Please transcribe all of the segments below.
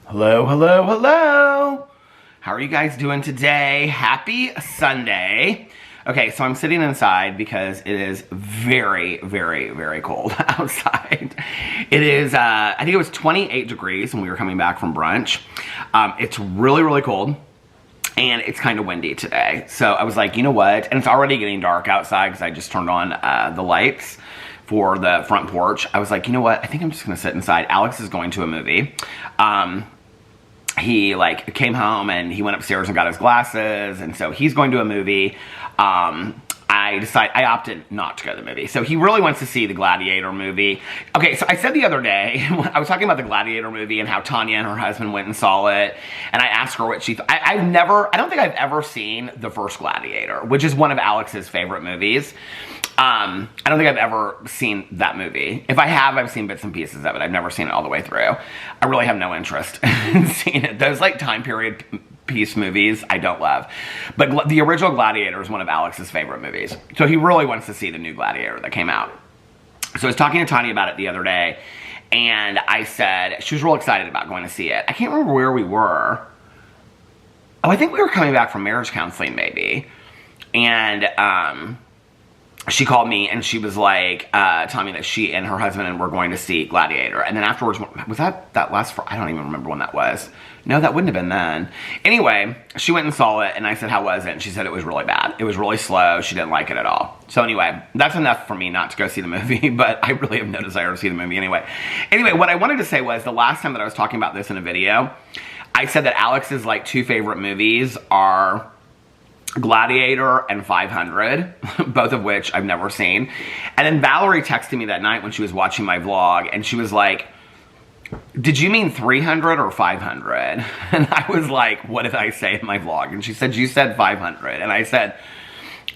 Hello, hello, hello. How are you guys doing today? Happy Sunday. Okay, so I'm sitting inside because it is very, very, very cold outside. It is, I think it was 28 degrees when we were coming back from brunch. It's really, really cold. And it's kind of windy today. So I was like, you know what? And it's already getting dark outside because I just turned on the lights for the front porch. I was like, you know what? I think I'm just going to sit inside. Alex is going to a movie. He came home and he went upstairs and got his glasses, and so he's going to a movie. I opted not to go to the movie. So he really wants to see the Gladiator movie. Okay, so I said the other day, I was talking about the Gladiator movie and how Tanya and her husband went and saw it, and I asked her what she thought. I don't think I've ever seen the first Gladiator, which is one of Alex's favorite movies. I don't think I've ever seen that movie. If I have, I've seen bits and pieces of it. I've never seen it all the way through. I really have no interest in seeing it. Those time period piece movies I don't love. But the original Gladiator is one of Alex's favorite movies. So he really wants to see the new Gladiator that came out. So I was talking to Tanya about it the other day, and I said, she was real excited about going to see it. I can't remember where we were. Oh, I think we were coming back from marriage counseling maybe. And, she called me and she was like, telling me that she and her husband were going to see Gladiator. And then afterwards, was that last Friday? I don't even remember when that was. No, that wouldn't have been then. Anyway, she went and saw it, and I said, how was it? And she said it was really bad. It was really slow. She didn't like it at all. So anyway, that's enough for me not to go see the movie, but I really have no desire to see the movie anyway. Anyway, what I wanted to say was the last time that I was talking about this in a video, I said that Alex's two favorite movies are Gladiator and 500, both of which I've never seen. And then Valerie texted me that night when she was watching my vlog, and she was like, did you mean 300 or 500? And I was like, what did I say in my vlog? And she said, you said 500. And I said,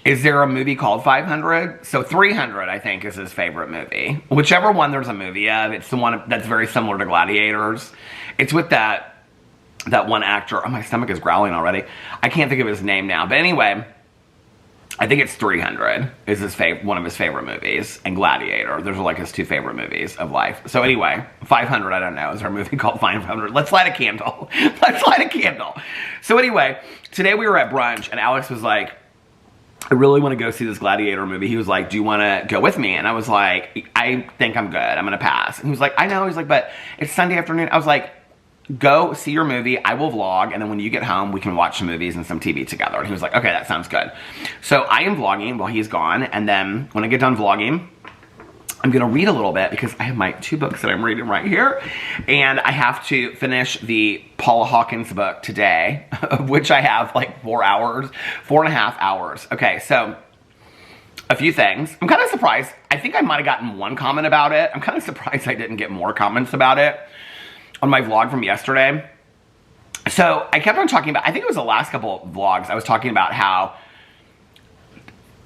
is there a movie called 500? So 300, I think, is his favorite movie. Whichever one there's a movie of, it's the one that's very similar to Gladiators. It's with that one actor. Oh, my stomach is growling already. I can't think of his name now. But anyway, I think it's 300 is one of his favorite movies. And Gladiator. Those are his two favorite movies of life. So anyway, 500, I don't know. Is there a movie called 500? Let's light a candle. Let's light a candle. So anyway, today we were at brunch and Alex was like, I really want to go see this Gladiator movie. He was like, do you want to go with me? And I was like, I think I'm good. I'm going to pass. And he was like, I know. He's like, but it's Sunday afternoon. I was like, go see your movie, I will vlog, and then when you get home, we can watch some movies and some TV together. And he was like, okay, that sounds good. So I am vlogging while he's gone, and then when I get done vlogging, I'm going to read a little bit because I have my 2 books that I'm reading right here, and I have to finish the Paula Hawkins book today, of which I have 4.5 hours. Okay, so a few things. I'm kind of surprised. I think I might have gotten one comment about it. I'm kind of surprised I didn't get more comments about it on my vlog from yesterday. So I kept on talking about, I think it was the last couple of vlogs, I was talking about how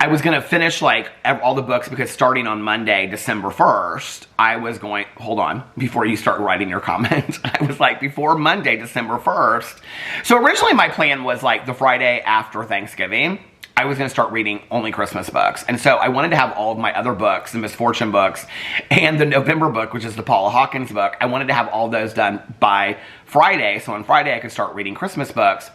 I was going to finish all the books because starting on Monday, December 1st, I was going, hold on, before you start writing your comments, I was like, before Monday, December 1st. So originally my plan was the Friday after Thanksgiving, I was going to start reading only Christmas books. And so I wanted to have all of my other books, the Misfortune books, and the November book, which is the Paula Hawkins book. I wanted to have all those done by Friday. So on Friday, I could start reading Christmas books.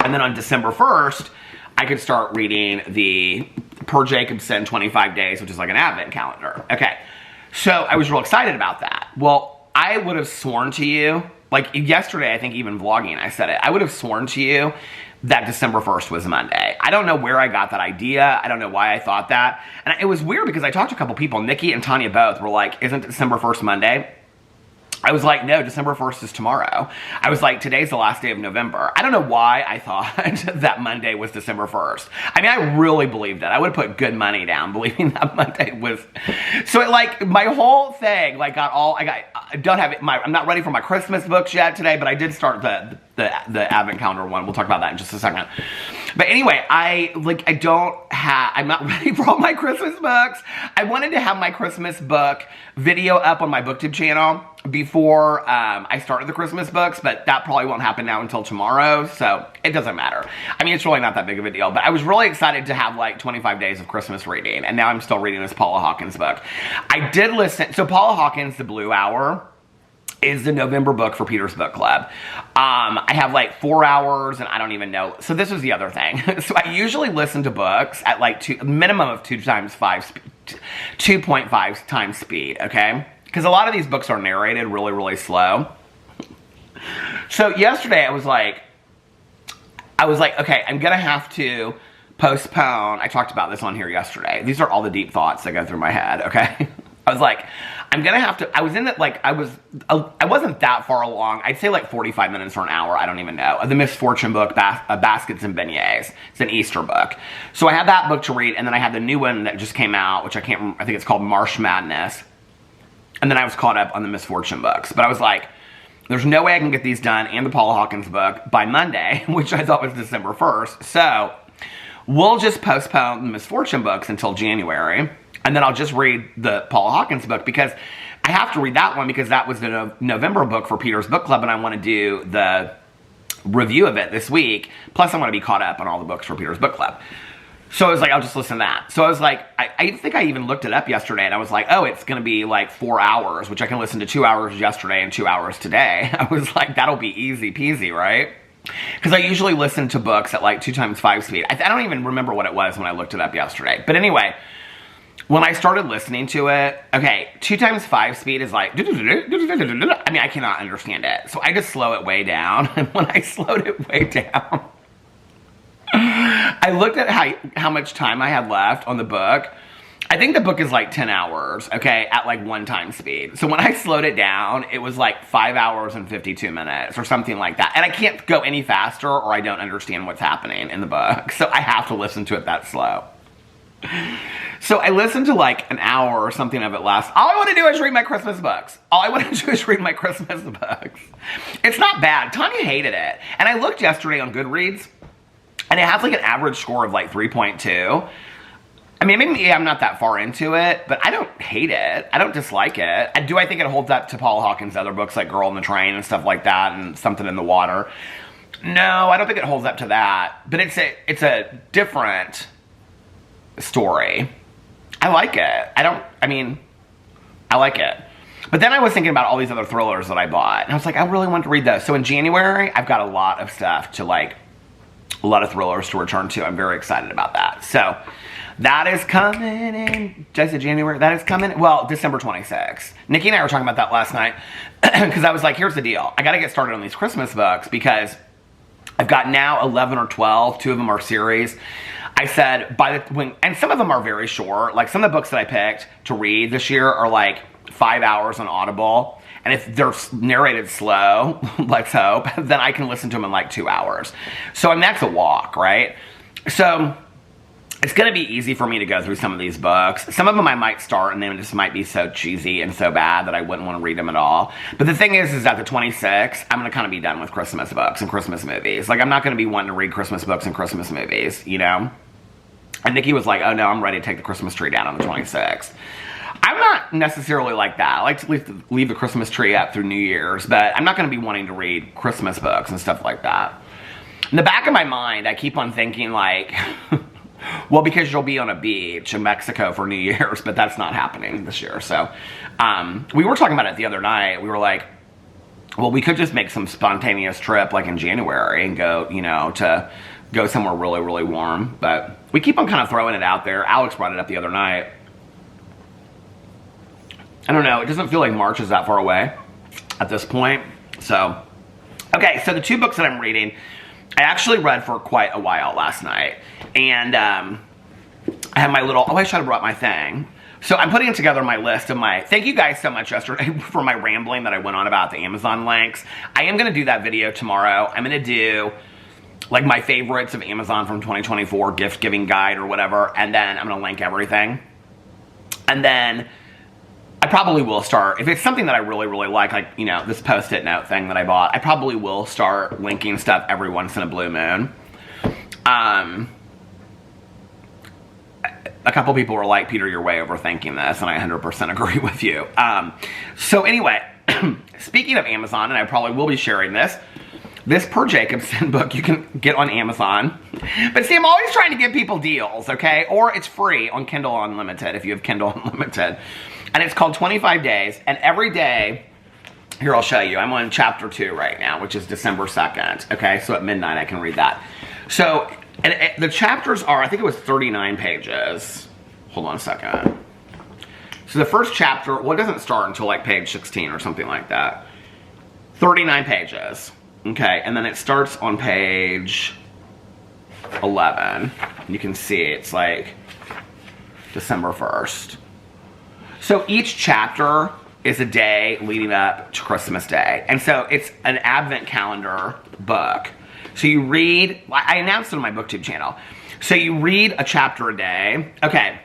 And then on December 1st, I could start reading the Per Jacobson 25 Days, which is like an advent calendar. Okay, so I was real excited about that. Well, I would have sworn to you, yesterday, I think even vlogging, I said it. I would have sworn to you that December 1st was Monday. I don't know where I got that idea. I don't know why I thought that. And it was weird because I talked to a couple people, Nikki and Tanya both were like, isn't December 1st Monday? I was like, no, December 1st is tomorrow. I was like, today's the last day of November. I don't know why I thought that Monday was December 1st. I mean, I really believed it. I would have put good money down believing that Monday was. So my whole thing, I don't have it. I'm not ready for my Christmas books yet today, but I did start the advent calendar one. We'll talk about that in just a second. But anyway, I'm not ready for all my Christmas books. I wanted to have my Christmas book video up on my BookTube channel before I started the Christmas books, but that probably won't happen now until tomorrow, so it doesn't matter. I mean, it's really not that big of a deal, but I was really excited to have 25 days of Christmas reading, and now I'm still reading this Paula Hawkins book. I did listen, so Paula Hawkins, The Blue Hour, is the November book for Peter's Book Club. I have like 4 hours and I don't even know. So this was the other thing. So I usually listen to books at like minimum of 2.5 times speed, okay? Because a lot of these books are narrated really, really slow. So yesterday I was like, okay, I'm gonna have to postpone. I talked about this on here yesterday. These are all the deep thoughts that go through my head, okay? I was like, I'm gonna have to, I was in it, like, I wasn't that far along. I'd say like 45 minutes or an hour, I don't even know. The Misfortune book, Baskets and Beignets. It's an Easter book. So I had that book to read, and then I had the new one that just came out, which I can't remember, I think it's called Marsh Madness. And then I was caught up on the Misfortune books. But I was like, there's no way I can get these done, and the Paula Hawkins book, by Monday, which I thought was December 1st. So we'll just postpone the Misfortune books until January. And then I'll just read the Paula Hawkins book, because I have to read that one because that was the November book for Peter's Book Club, and I want to do the review of it this week. Plus, I want to be caught up on all the books for Peter's Book Club. So I was like, I'll just listen to that. So I was like, I think I even looked it up yesterday, and I was like, oh, it's going to be like 4 hours, which I can listen to 2 hours yesterday and 2 hours today. I was like, that'll be easy peasy, right? Because I usually listen to books at like 2x5 speed. I don't even remember what it was when I looked it up yesterday. But anyway, when I started listening to it, okay, 2x5 speed is like, I mean, I cannot understand it. So I just slow it way down. And when I slowed it way down, I looked at how much time I had left on the book. I think the book is like 10 hours, okay, at like 1 times speed. So when I slowed it down, it was like 5 hours and 52 minutes or something like that. And I can't go any faster or I don't understand what's happening in the book. So I have to listen to it that slow. So I listened to like an hour or something of it last. All I want to do is read my Christmas books. All I want to do is read my Christmas books. It's not bad. Tanya hated it. And I looked yesterday on Goodreads, and it has like an average score of like 3.2. I mean, maybe I'm not that far into it, but I don't hate it. I don't dislike it. Do I think it holds up to Paula Hawkins' other books like Girl on the Train and stuff like that, and Something in the Water? No, I don't think it holds up to that. But it's a different story. I like it. I like it. But then I was thinking about all these other thrillers that I bought, and I was like, I really want to read those. So in January, I've got a lot of stuff to like, a lot of thrillers to return to. I'm very excited about that. So that is coming in, did I say January? That is coming, well, December 26th. Nikki and I were talking about that last night, because I was like, here's the deal. I got to get started on these Christmas books, because I've got now 11 or 12. 2 of them are series. I said, and some of them are very short. Like some of the books that I picked to read this year are like 5 hours on Audible. And if they're narrated slow, let's hope, then I can listen to them in like 2 hours. So, I mean, that's a walk, right? So it's going to be easy for me to go through some of these books. Some of them I might start, and then it just might be so cheesy and so bad that I wouldn't want to read them at all. But the thing is at the 26th, I'm going to kind of be done with Christmas books and Christmas movies. Like, I'm not going to be wanting to read Christmas books and Christmas movies, you know? And Nikki was like, oh no, I'm ready to take the Christmas tree down on the 26th. I'm not necessarily like that. I like to leave the Christmas tree up through New Year's, but I'm not going to be wanting to read Christmas books and stuff like that. In the back of my mind, I keep on thinking like, well, because you'll be on a beach in Mexico for New Year's, but that's not happening this year. So we were talking about it the other night. We were like, well, we could just make some spontaneous trip like in January and go, you know, to go somewhere really, really warm. But we keep on kind of throwing it out there. Alex brought it up the other night. I don't know. It doesn't feel like March is that far away at this point. So, okay. So the 2 books that I'm reading, I actually read for quite a while last night. And I have my little, oh, I should have brought my thing. So I'm putting together my list of my, thank you guys so much yesterday for my rambling that I went on about the Amazon links. I am going to do that video tomorrow. I'm going to do like my favorites of Amazon from 2024, gift giving guide or whatever. And then I'm going to link everything. And then I probably will start, if it's something that I really, really like, you know, this Post-it note thing that I bought, I probably will start linking stuff every once in a blue moon. A couple people were like, Peter, you're way overthinking this, and I 100% agree with you. So anyway, speaking of Amazon, and I probably will be sharing this Per Jacobson book you can get on Amazon. But see, I'm always trying to give people deals, okay? Or it's free on Kindle Unlimited, if you have Kindle Unlimited. And it's called 25 Days, and every day Here, I'll show you. I'm on chapter 2 right now, which is December 2nd. Okay, so at midnight I can read that. So, the chapters are, I think it was 39 pages. Hold on a second. So the first chapter, well, it doesn't start until like page 16 or something like that. 39 pages. Okay, and then it starts on page 11. You can see it's like December 1st. So each chapter is a day leading up to Christmas Day. And so it's an advent calendar book. So you read, I announced it on my BookTube channel. So you read a chapter a day. Okay.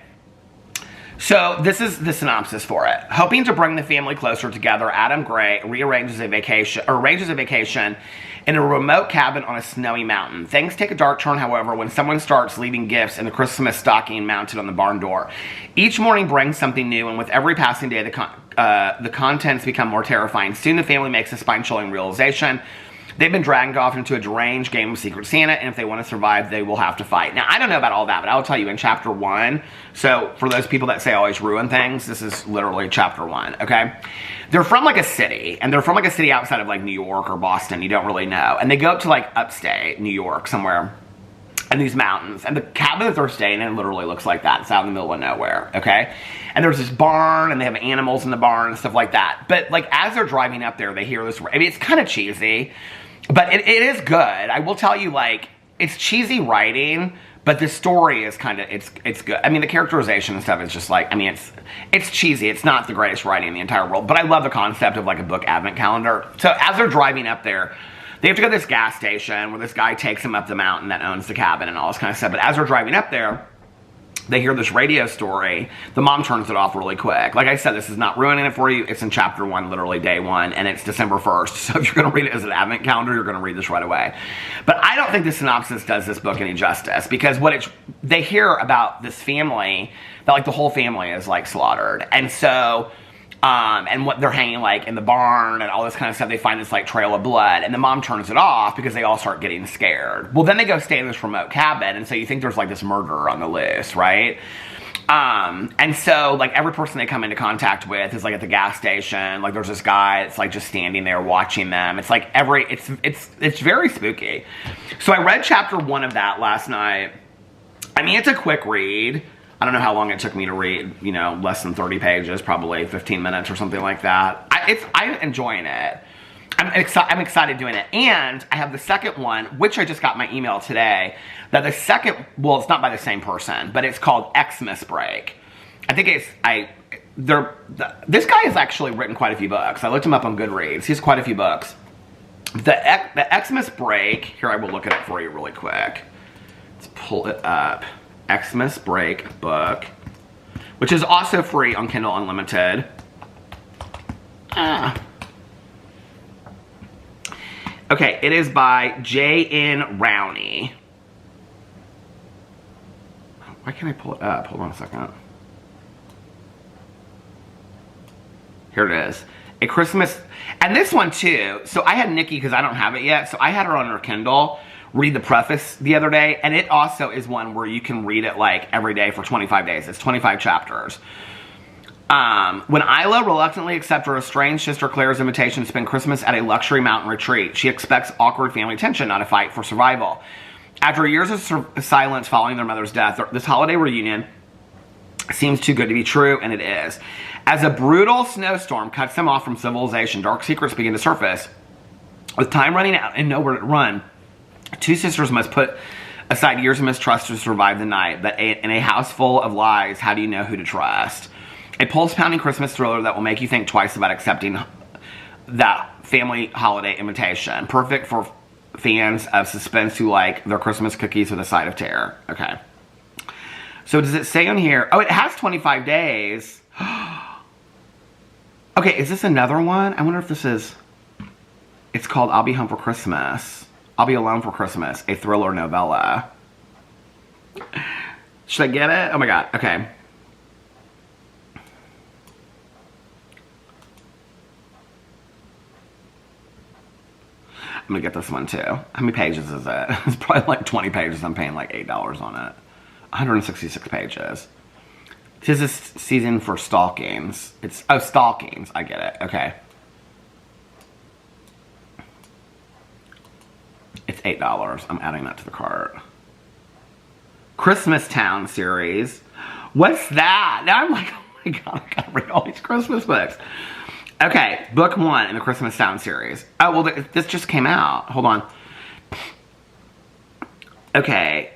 So this is the synopsis for it. Hoping to bring the family closer together, Adam Gray arranges a vacation in a remote cabin on a snowy mountain. Things take a dark turn, however, when someone starts leaving gifts in the Christmas stocking mounted on the barn door. Each morning brings something new, and with every passing day, the contents become more terrifying. Soon the family makes a spine-chilling realization. They've been dragged off into a deranged game of Secret Santa, and if they want to survive, they will have to fight. Now, I don't know about all that, but I'll tell you in chapter 1, so for those people that say I always ruin things, this is literally chapter 1, okay? They're from like a city, and they're from like a city outside of like New York or Boston, you don't really know. And they go up to like upstate New York somewhere in these mountains, and the cabin that they're staying in literally looks like that. It's out in the middle of nowhere, okay? And there's this barn, and they have animals in the barn and stuff like that. But like as they're driving up there, they hear this, I mean, it's kind of cheesy, but it is good. I will tell you, like, it's cheesy writing, but the story is kind of, it's good. I mean, the characterization and stuff is just like, I mean, it's cheesy. It's not the greatest writing in the entire world, but I love the concept of like a book advent calendar. So as they're driving up there, they have to go to this gas station where this guy takes them up the mountain that owns the cabin and all this kind of stuff. But as they're driving up there, they hear this radio story. The mom turns it off really quick. Like I said, this is not ruining it for you. It's in chapter 1, literally day 1, and it's December 1st. So if you're going to read it as an advent calendar, you're going to read this right away. But I don't think the synopsis does this book any justice, because they hear about this family, that like the whole family is like slaughtered. And so, and what they're hanging like in the barn and all this kind of stuff, they find this like trail of blood, and the mom turns it off because they all start getting scared. Well, then they go stay in this remote cabin, and so you think there's like this murderer on the loose, right? And so like every person they come into contact with is like at the gas station. Like there's this guy that's like just standing there watching them. It's like it's very spooky. So I read chapter 1 of that last night. I mean, it's a quick read. I don't know how long it took me to read, you know, less than 30 pages, probably 15 minutes or something like that. I'm enjoying it. I'm excited doing it. And I have the second one, which I just got my email today, that the second, well, it's not by the same person, but it's called Xmas Break. I think this guy has actually written quite a few books. I looked him up on Goodreads. He has quite a few books. The Xmas Break, here I will look at it for you really quick. Let's pull it up. Xmas Break book, which is also free on Kindle Unlimited. Okay, it is by J.N. Rowney. Why can't I pull it up? Hold on a second. Here it is. A Christmas, and this one too. So I had Nikki, because I don't have it yet, so I had her on her Kindle read the preface the other day, and it also is one where you can read it like every day for 25 days. It's 25 chapters. When Isla reluctantly accepts her estranged sister Claire's invitation to spend Christmas at a luxury mountain retreat, she expects awkward family tension, not a fight for survival. After years of silence following their mother's death, this holiday reunion seems too good to be true, and it is. As a brutal snowstorm cuts them off from civilization, dark secrets begin to surface. With time running out and nowhere to run, two sisters must put aside years of mistrust to survive the night. But in a house full of lies, how do you know who to trust? A pulse-pounding Christmas thriller that will make you think twice about accepting that family holiday invitation. Perfect for fans of suspense who like their Christmas cookies with a side of terror. Okay. So does it say on here? Oh, it has 25 days. Okay, is this another one? I wonder if this is... It's called I'll Be Home for Christmas. I'll Be Alone for Christmas, a thriller novella. Should I get it? Oh my god, okay. I'm gonna get this one too. How many pages is it? It's probably like 20 pages. I'm paying like $8 on it. 166 pages. This is season for stalkings. It's, oh, stalkings. I get it. Okay. It's $8. I'm adding that to the cart. Christmas Town series. What's that? Now I'm like, oh my God, I gotta read all these Christmas books. Okay, book 1 in the Christmas Town series. Oh, well, this just came out. Hold on. Okay.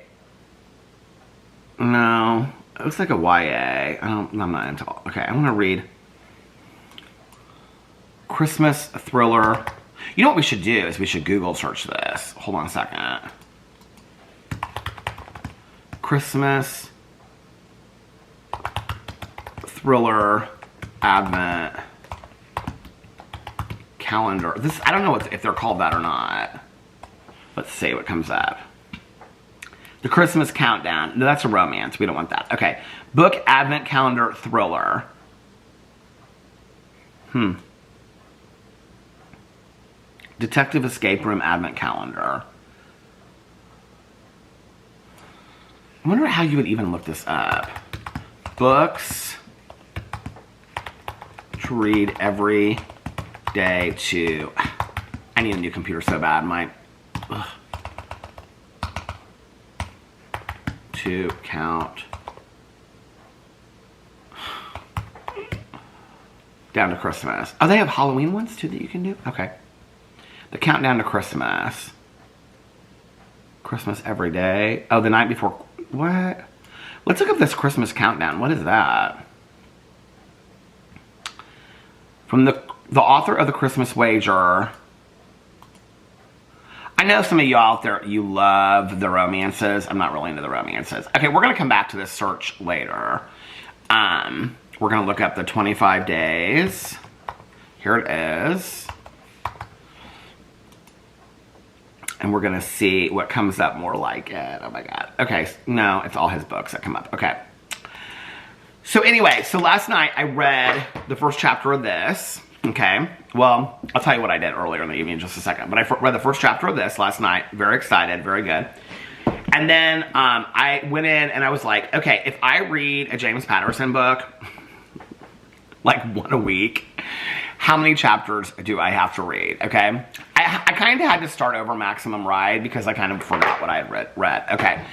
No. It looks like a YA. I'm not into all. Okay, I want to read Christmas thriller. You know what we should do is we should Google search this. Hold on a second. Christmas thriller Advent calendar. This, I don't know if they're called that or not. Let's see what comes up. The Christmas Countdown. No, that's a romance. We don't want that. Okay. Book Advent Calendar Thriller. Detective Escape Room Advent Calendar. I wonder how you would even look this up. Books to read every day to... I need a new computer so bad. Ugh. To count down to Christmas. Oh, they have Halloween ones too that you can do? Okay. The countdown to Christmas. Christmas every day. Oh, the night before. What? Let's look up this Christmas countdown. What is that? From the author of The Christmas Wager. I know some of you out there, you love the romances. I'm not really into the romances. Okay, we're going to come back to this search later. We're going to look up the 25 days. Here it is. And we're going to see what comes up more like it. Oh my God. Okay, no, it's all his books that come up. Okay. So anyway, so last night I read the first chapter of this. Okay, well, I'll tell you what I did earlier in the evening in just a second. But I read the first chapter of this last night. Very excited, very good. And then I went in and I was like, okay, if I read a James Patterson book, like one a week, how many chapters do I have to read, okay? I kind of had to start over Maximum Ride because I kind of forgot what I had read. Okay,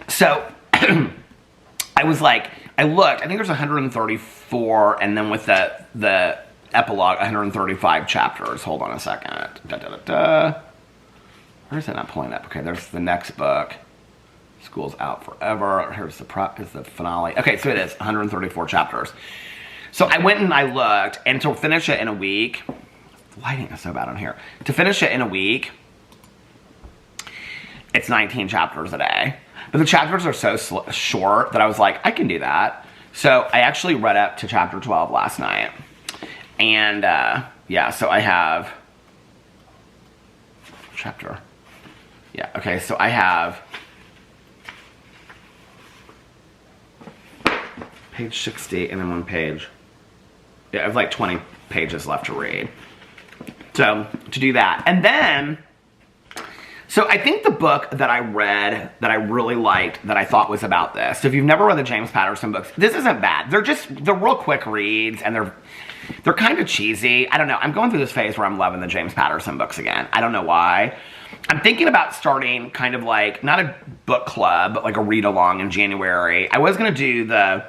so I was like, I looked, I think there's 134, and then with the epilogue, 135 chapters. Hold on a second. Where is it not pulling up? Okay, there's the next book. School's Out Forever. Here's the finale. Okay, so it is 134 chapters. So I went and I looked, and to finish it in a week, the lighting is so bad on here. To finish it in a week, it's 19 chapters a day. But the chapters are so short that I was like, I can do that. So I actually read up to chapter 12 last night. And, yeah, so I have chapter. Yeah, okay, so I have page 60 and then one page. Yeah, I have like 20 pages left to read. So, to do that. And then, so I think the book that I read that I really liked that I thought was about this. So if you've never read the James Patterson books, this isn't bad. They're real quick reads and they're kind of cheesy. I don't know. I'm going through this phase where I'm loving the James Patterson books again. I don't know why. I'm thinking about starting kind of like, not a book club, but like a read-along in January. I was going to do the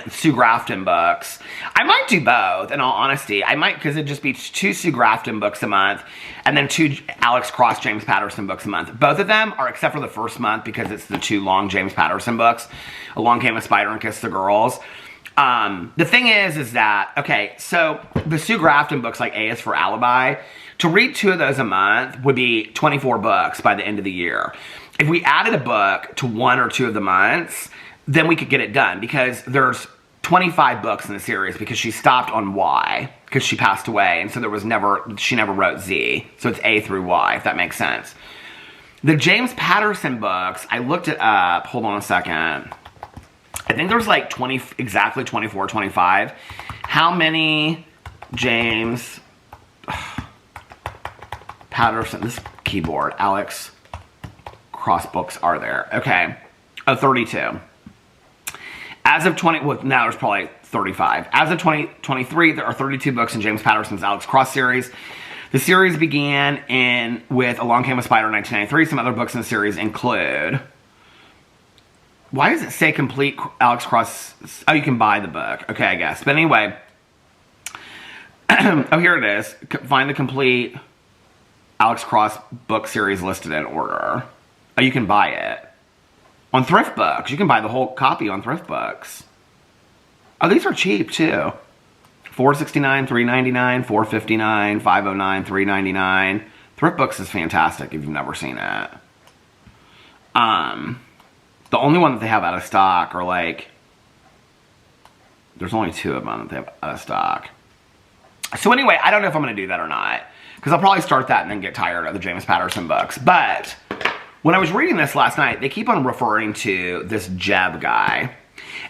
Sue Grafton books. I might do both, in all honesty. I might, because it'd just be 2 Sue Grafton books a month, and then 2 Alex Cross James Patterson books a month. Both of them are, except for the first month, because it's the 2 long James Patterson books. Along Came a Spider and Kissed the Girls. The thing is that, okay, so the Sue Grafton books, like A is for Alibi, to read 2 of those a month would be 24 books by the end of the year. If we added a book to 1 or 2 of the months, then we could get it done, because there's 25 books in the series, because she stopped on Y, because she passed away, and so she never wrote Z, so it's A through Y, if that makes sense. The James Patterson books, I looked it up, hold on a second, I think there's like exactly 24, 25. How many James Patterson, this keyboard, Alex Cross books are there? Okay, 32. As of now there's probably 35. As of 2023, there are 32 books in James Patterson's Alex Cross series. The series began with Along Came a Spider in 1993. Some other books in the series include... Why does it say complete Alex Cross? Oh, you can buy the book. Okay, I guess. But anyway. Oh, here it is. Find the complete Alex Cross book series listed in order. Oh, you can buy it. On Thrift Books. You can buy the whole copy on Thrift Books. Oh, these are cheap, too. $4.69, $3.99, $4.59, $5.09, $3.99. Thrift Books is fantastic if you've never seen it. The only one that they have out of stock are like... There's only 2 of them that they have out of stock. So anyway, I don't know if I'm going to do that or not. Because I'll probably start that and then get tired of the James Patterson books. But when I was reading this last night, they keep on referring to this Jeb guy.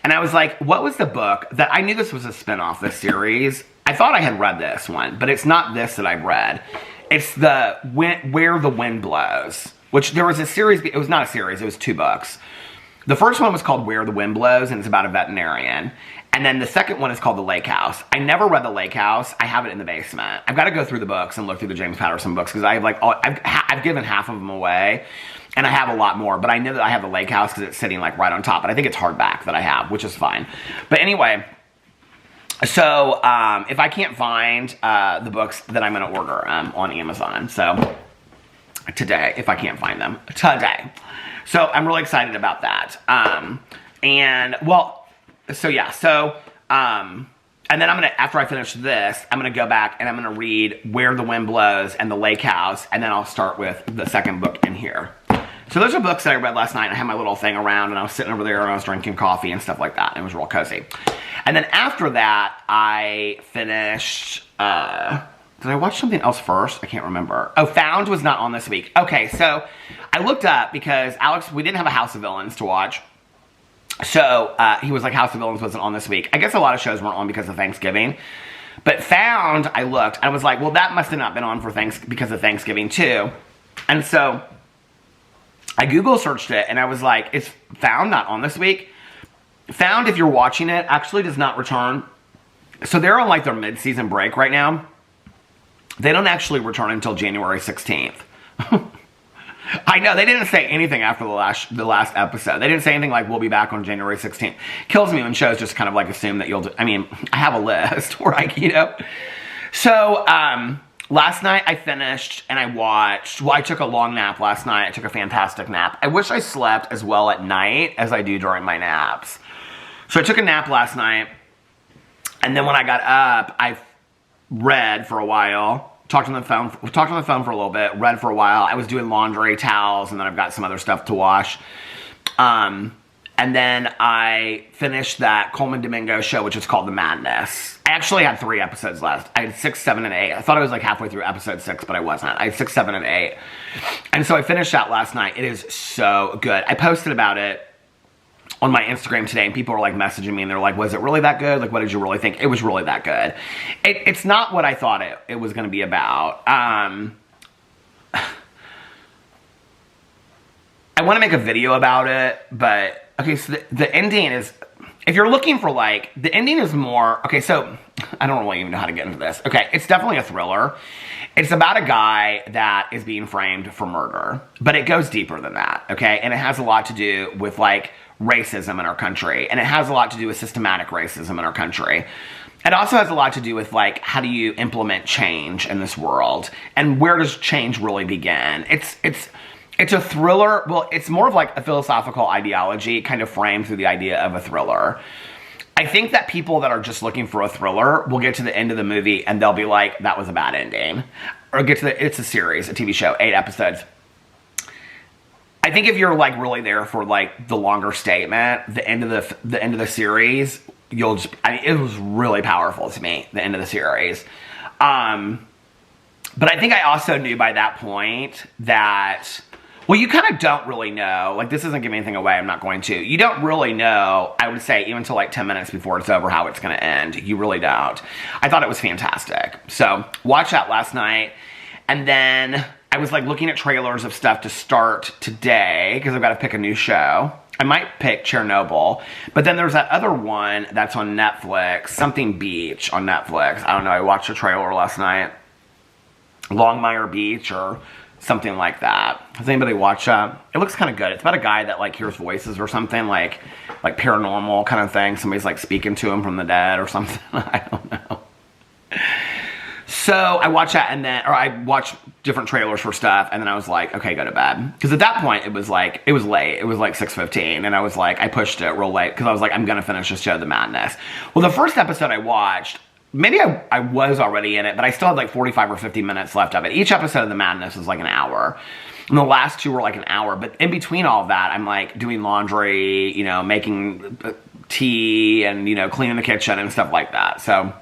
And I was like, what was the book that... I knew this was a spinoff, this series. I thought I had read this one, but it's not this that I've read. It's the Where the Wind Blows. Which there was a series... It was not a series, it was 2 books. The first one was called Where the Wind Blows, and it's about a veterinarian. And then the second one is called The Lake House. I never read The Lake House. I have it in the basement. I've got to go through the books and look through the James Patterson books because I have like I've given half of them away, and I have a lot more. But I know that I have The Lake House because it's sitting like right on top. But I think it's hardback that I have, which is fine. But anyway, so if I can't find the books, then I'm going to order on Amazon. So today, if I can't find them today. So I'm really excited about that. And then I'm gonna, after I finish this, I'm gonna go back and I'm gonna read Where the Wind Blows and The Lake House, and then I'll start with the second book in here. So those are books that I read last night. I had my little thing around, and I was sitting over there, and I was drinking coffee and stuff like that. And it was real cozy. And then after that, I finished, did I watch something else first? I can't remember. Oh, Found was not on this week. Okay, so I looked up because Alex, we didn't have a House of Villains to watch. So he was like, House of Villains wasn't on this week. I guess a lot of shows weren't on because of Thanksgiving. But Found, I looked. I was like, well, that must have not been on for because of Thanksgiving too. And so I Google searched it, and I was like, is Found not on this week? Found, if you're watching it, actually does not return. So they're on like their mid-season break right now. They don't actually return until January 16th. I know, they didn't say anything after the last episode. They didn't say anything like, we'll be back on January 16th. Kills me when shows just kind of like assume that you'll do. I mean, I have a list where So, last night I finished and I watched, well, I took a long nap last night. I took a fantastic nap. I wish I slept as well at night as I do during my naps. So I took a nap last night, and then when I got up, I read for a while, talked on the phone for a little bit, read for a while. I was doing laundry, towels, and then I've got some other stuff to wash. And then I finished that Coleman Domingo show, which is called The Madness. I actually had 3 episodes left. I had 6, 7, and 8. I thought I was like halfway through episode 6, but I wasn't. I had 6, 7, and 8. And so I finished that last night. It is so good. I posted about it on my Instagram today, and people were like messaging me, and they're like, was it really that good? Like, what did you really think? It was really that good. It's not what I thought it was going to be about. I want to make a video about it, but, okay, so the ending is, if you're looking for, like, the ending is more, okay, so, I don't really even know how to get into this. Okay, it's definitely a thriller. It's about a guy that is being framed for murder, but it goes deeper than that, okay? And it has a lot to do with, like, racism in our country, and it has a lot to do with systematic racism in our country. It also has a lot to do with, like, how do you implement change in this world, and where does change really begin? It's a thriller. Well, it's more of like a philosophical ideology kind of framed through the idea of a thriller. I think that people that are just looking for a thriller will get to the end of the movie and they'll be like, that was a bad ending. Or it's a series, a TV show, 8 episodes. I think if you're like really there for like the longer statement, the end of the series, you'll just, I mean, it was really powerful to me, the end of the series. But I think I also knew by that point that, well, you kind of don't really know, like this isn't giving anything away, I'm not going to. You don't really know, I would say, even until like 10 minutes before it's over, how it's going to end. You really don't. I thought it was fantastic. So, watched that last night, and then I was like looking at trailers of stuff to start today, because I've got to pick a new show. I might pick Chernobyl, but then there's that other one that's on Netflix, Something Beach on Netflix. I don't know, I watched a trailer last night. Longmire Beach or something like that. Has anybody watched that? It looks kind of good. It's about a guy that like hears voices or something, like paranormal kind of thing. Somebody's like speaking to him from the dead or something. I don't know. So I watched that, and then, or I watched different trailers for stuff, and then I was like, okay, go to bed. Because at that point, it was late. It was like 6:15, and I was like, I pushed it real late, because I was like, I'm going to finish this show, The Madness. Well, the first episode I watched, maybe I was already in it, but I still had like 45 or 50 minutes left of it. Each episode of The Madness was like an hour. And the last two were like an hour. But in between all of that, I'm like doing laundry, you know, making tea, and, you know, cleaning the kitchen and stuff like that. So...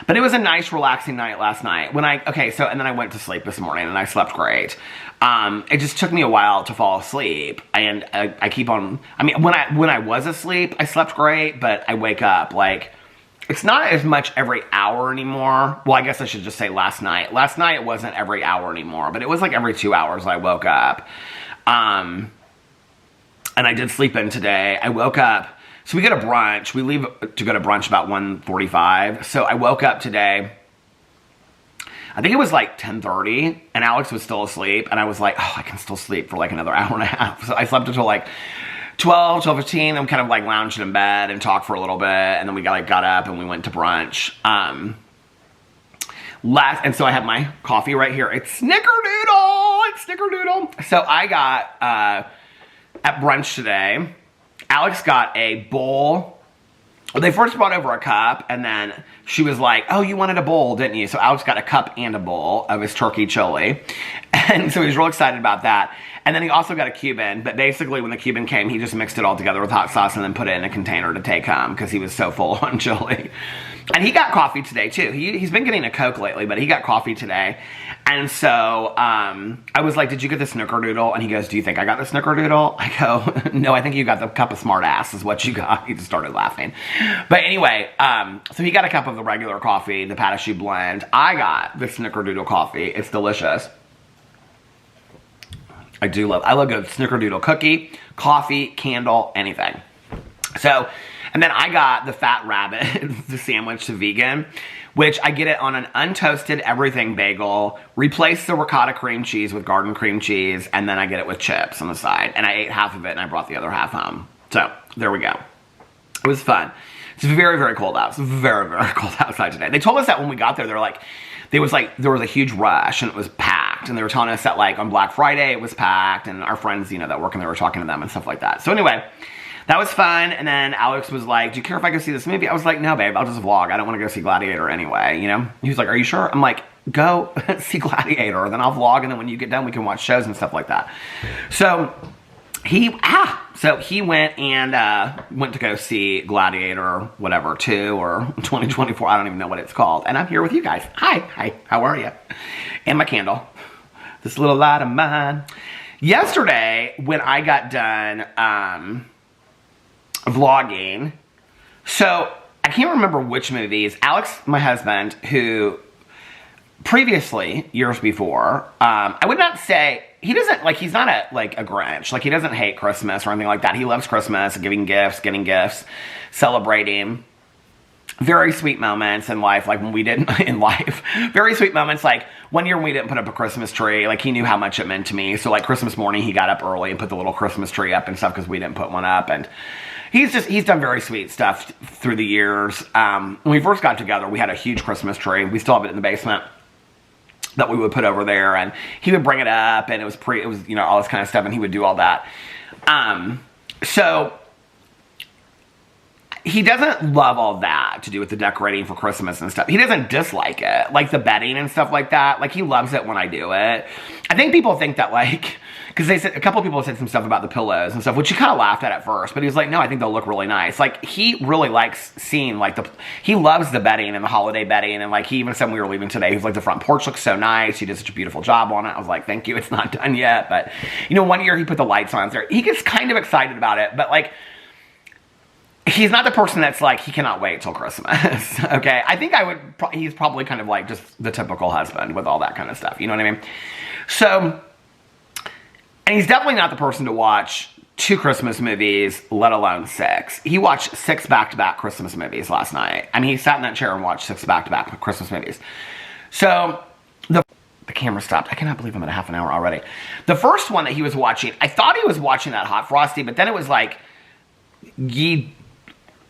But it was a nice, relaxing night last night. And then I went to sleep this morning, and I slept great. It just took me a while to fall asleep, and I keep on... I mean, when I was asleep, I slept great, but I wake up, like... It's not as much every hour anymore. Well, I guess I should just say last night. Last night, it wasn't every hour anymore, but it was like every 2 hours I woke up. And I did sleep in today. I woke up... So we go to brunch. We leave to go to brunch about 1:45. So I woke up today, I think it was like 10:30, and Alex was still asleep. And I was like, oh, I can still sleep for like another hour and a half. So I slept until like 12:15. I'm kind of like lounging in bed and talked for a little bit. And then we got up and we went to brunch. And so I have my coffee right here. It's Snickerdoodle. It's Snickerdoodle. So I got, at brunch today... Alex got a bowl. They first brought over a cup, and then she was like, oh, you wanted a bowl, didn't you? So Alex got a cup and a bowl of his turkey chili. And so he was real excited about that. And then he also got a Cuban, but basically when the Cuban came, he just mixed it all together with hot sauce and then put it in a container to take home because he was so full on chili. And he got coffee today, too. He's been getting a Coke lately, but he got coffee today. And so I was like, did you get the Snickerdoodle? And he goes, do you think I got the Snickerdoodle? I go, no, I think you got the cup of smart ass is what you got. He just started laughing. But anyway, so he got a cup of the regular coffee, the Patachoux blend. I got the Snickerdoodle coffee. It's delicious. I love good Snickerdoodle cookie, coffee, candle, anything. So... And then I got the Fat Rabbit, the sandwich, the vegan, which I get it on an untoasted everything bagel, replace the ricotta cream cheese with garden cream cheese, and then I get it with chips on the side. And I ate half of it, and I brought the other half home. So, there we go. It was fun. It's very, very cold out. It's very, very cold outside today. They told us that when we got there, there was a huge rush, and it was packed. And they were telling us that, like, on Black Friday, it was packed, and our friends, you know, that work in there were talking to them and stuff like that. So, anyway... That was fun, and then Alex was like, do you care if I go see this movie? I was like, no, babe, I'll just vlog. I don't want to go see Gladiator anyway, you know? He was like, are you sure? I'm like, go see Gladiator, then I'll vlog, and then when you get done, we can watch shows and stuff like that. So he went and went to go see Gladiator, whatever, 2 or 2024, I don't even know what it's called. And I'm here with you guys. Hi, how are you? And my candle, this little light of mine. Yesterday, when I got done, vlogging. So, I can't remember which movies. Alex, my husband, who previously, years before, I would not say, he doesn't, like, he's not a Grinch. Like, he doesn't hate Christmas or anything like that. He loves Christmas, giving gifts, getting gifts, celebrating. Very sweet moments in life, like when we didn't, very sweet moments, like one year when we didn't put up a Christmas tree, like he knew how much it meant to me. So like Christmas morning, he got up early and put the little Christmas tree up and stuff because we didn't put one up. And he's done very sweet stuff through the years. When we first got together, we had a huge Christmas tree. We still have it in the basement that we would put over there, and he would bring it up, and it was you know, all this kind of stuff, and he would do all that. So he doesn't love all that to do with the decorating for Christmas and stuff. He doesn't dislike it, like the bedding and stuff like that. Like, he loves it when I do it. I think people think that, like, because a couple of people said some stuff about the pillows and stuff, which he kind of laughed at first, but he was like, no, I think they'll look really nice. Like, he really likes seeing, like, he loves the bedding and the holiday bedding, and, like, he even said when we were leaving today, he was like, the front porch looks so nice, he did such a beautiful job on it. I was like, thank you, it's not done yet, but, you know, one year he put the lights on there. He gets kind of excited about it, but, like, he's not the person that's like, he cannot wait till Christmas, okay? I think he's probably kind of like just the typical husband with all that kind of stuff, you know what I mean? So, and he's definitely not the person to watch 2 Christmas movies, let alone 6. He watched 6 back-to-back Christmas movies last night. I mean, he sat in that chair and watched 6 back-to-back Christmas movies. So, The camera stopped. I cannot believe I'm at a half an hour already. The first one that he was watching, I thought he was watching that Hot Frosty, but then it was like Ye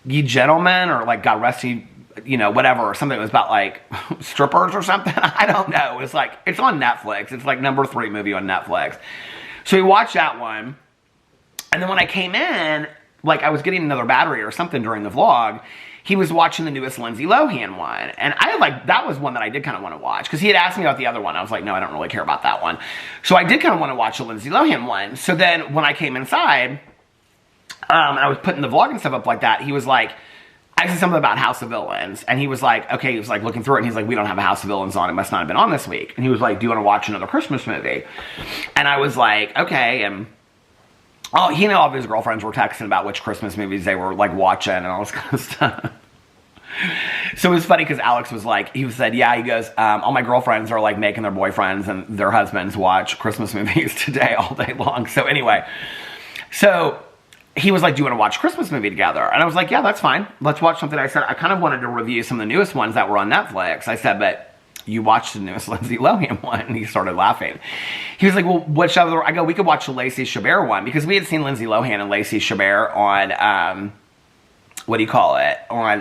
Gentlemen, or like God Rest Ye, you know, whatever, or something. It was about like strippers or something. I don't know. It was like, it's on Netflix. It's like number 3 movie on Netflix. So we watched that one. And then when I came in, like I was getting another battery or something during the vlog, he was watching the newest Lindsay Lohan one. And that was one that I did kind of want to watch, because he had asked me about the other one. I was like, no, I don't really care about that one. So I did kind of want to watch the Lindsay Lohan one. So then when I came inside, and I was putting the vlog and stuff up like that, he was like, I said something about House of Villains, and he was like, okay, he was like looking through it, and he's like, we don't have a House of Villains on, it must not have been on this week. And he was like, do you want to watch another Christmas movie? And I was like, okay, and oh, he and all of his girlfriends were texting about which Christmas movies they were like watching and all this kind of stuff. So it was funny because Alex was like, he said, yeah, he goes, all my girlfriends are like making their boyfriends and their husbands watch Christmas movies today all day long. So anyway, so he was like, do you want to watch a Christmas movie together? And I was like, yeah, that's fine. Let's watch something. I said, I kind of wanted to review some of the newest ones that were on Netflix. I said, but you watched the newest Lindsay Lohan one. And he started laughing. He was like, well, which other? I go, we could watch the Lacey Chabert one, because we had seen Lindsay Lohan and Lacey Chabert on, what do you call it? On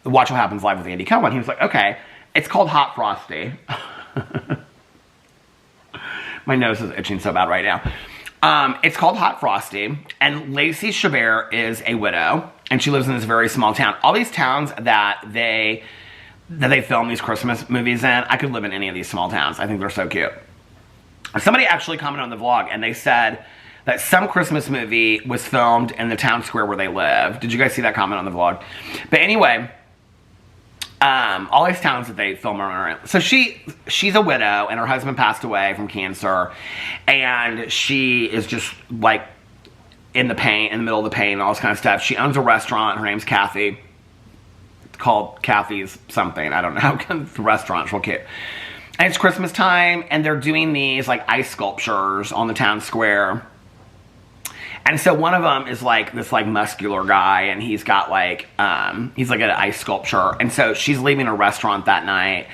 Watch What Happens Live with Andy Cohen. He was like, okay, it's called Hot Frosty. My nose is itching so bad right now. It's called Hot Frosty, and Lacey Chabert is a widow, and she lives in this very small town. All these towns that they film these Christmas movies in, I could live in any of these small towns. I think they're so cute. Somebody actually commented on the vlog, and they said that some Christmas movie was filmed in the town square where they live. Did you guys see that comment on the vlog? But anyway, all these towns that they film are in. So she's a widow, and her husband passed away from cancer, and she is just like in the middle of the pain and all this kind of stuff. She owns a restaurant. Her name's Kathy. It's called Kathy's something. I don't know. The restaurant's real cute. And it's Christmas time, and they're doing these like ice sculptures on the town square. And so one of them is like this like muscular guy, and he's got like, he's like an ice sculpture. And so she's leaving a restaurant that night,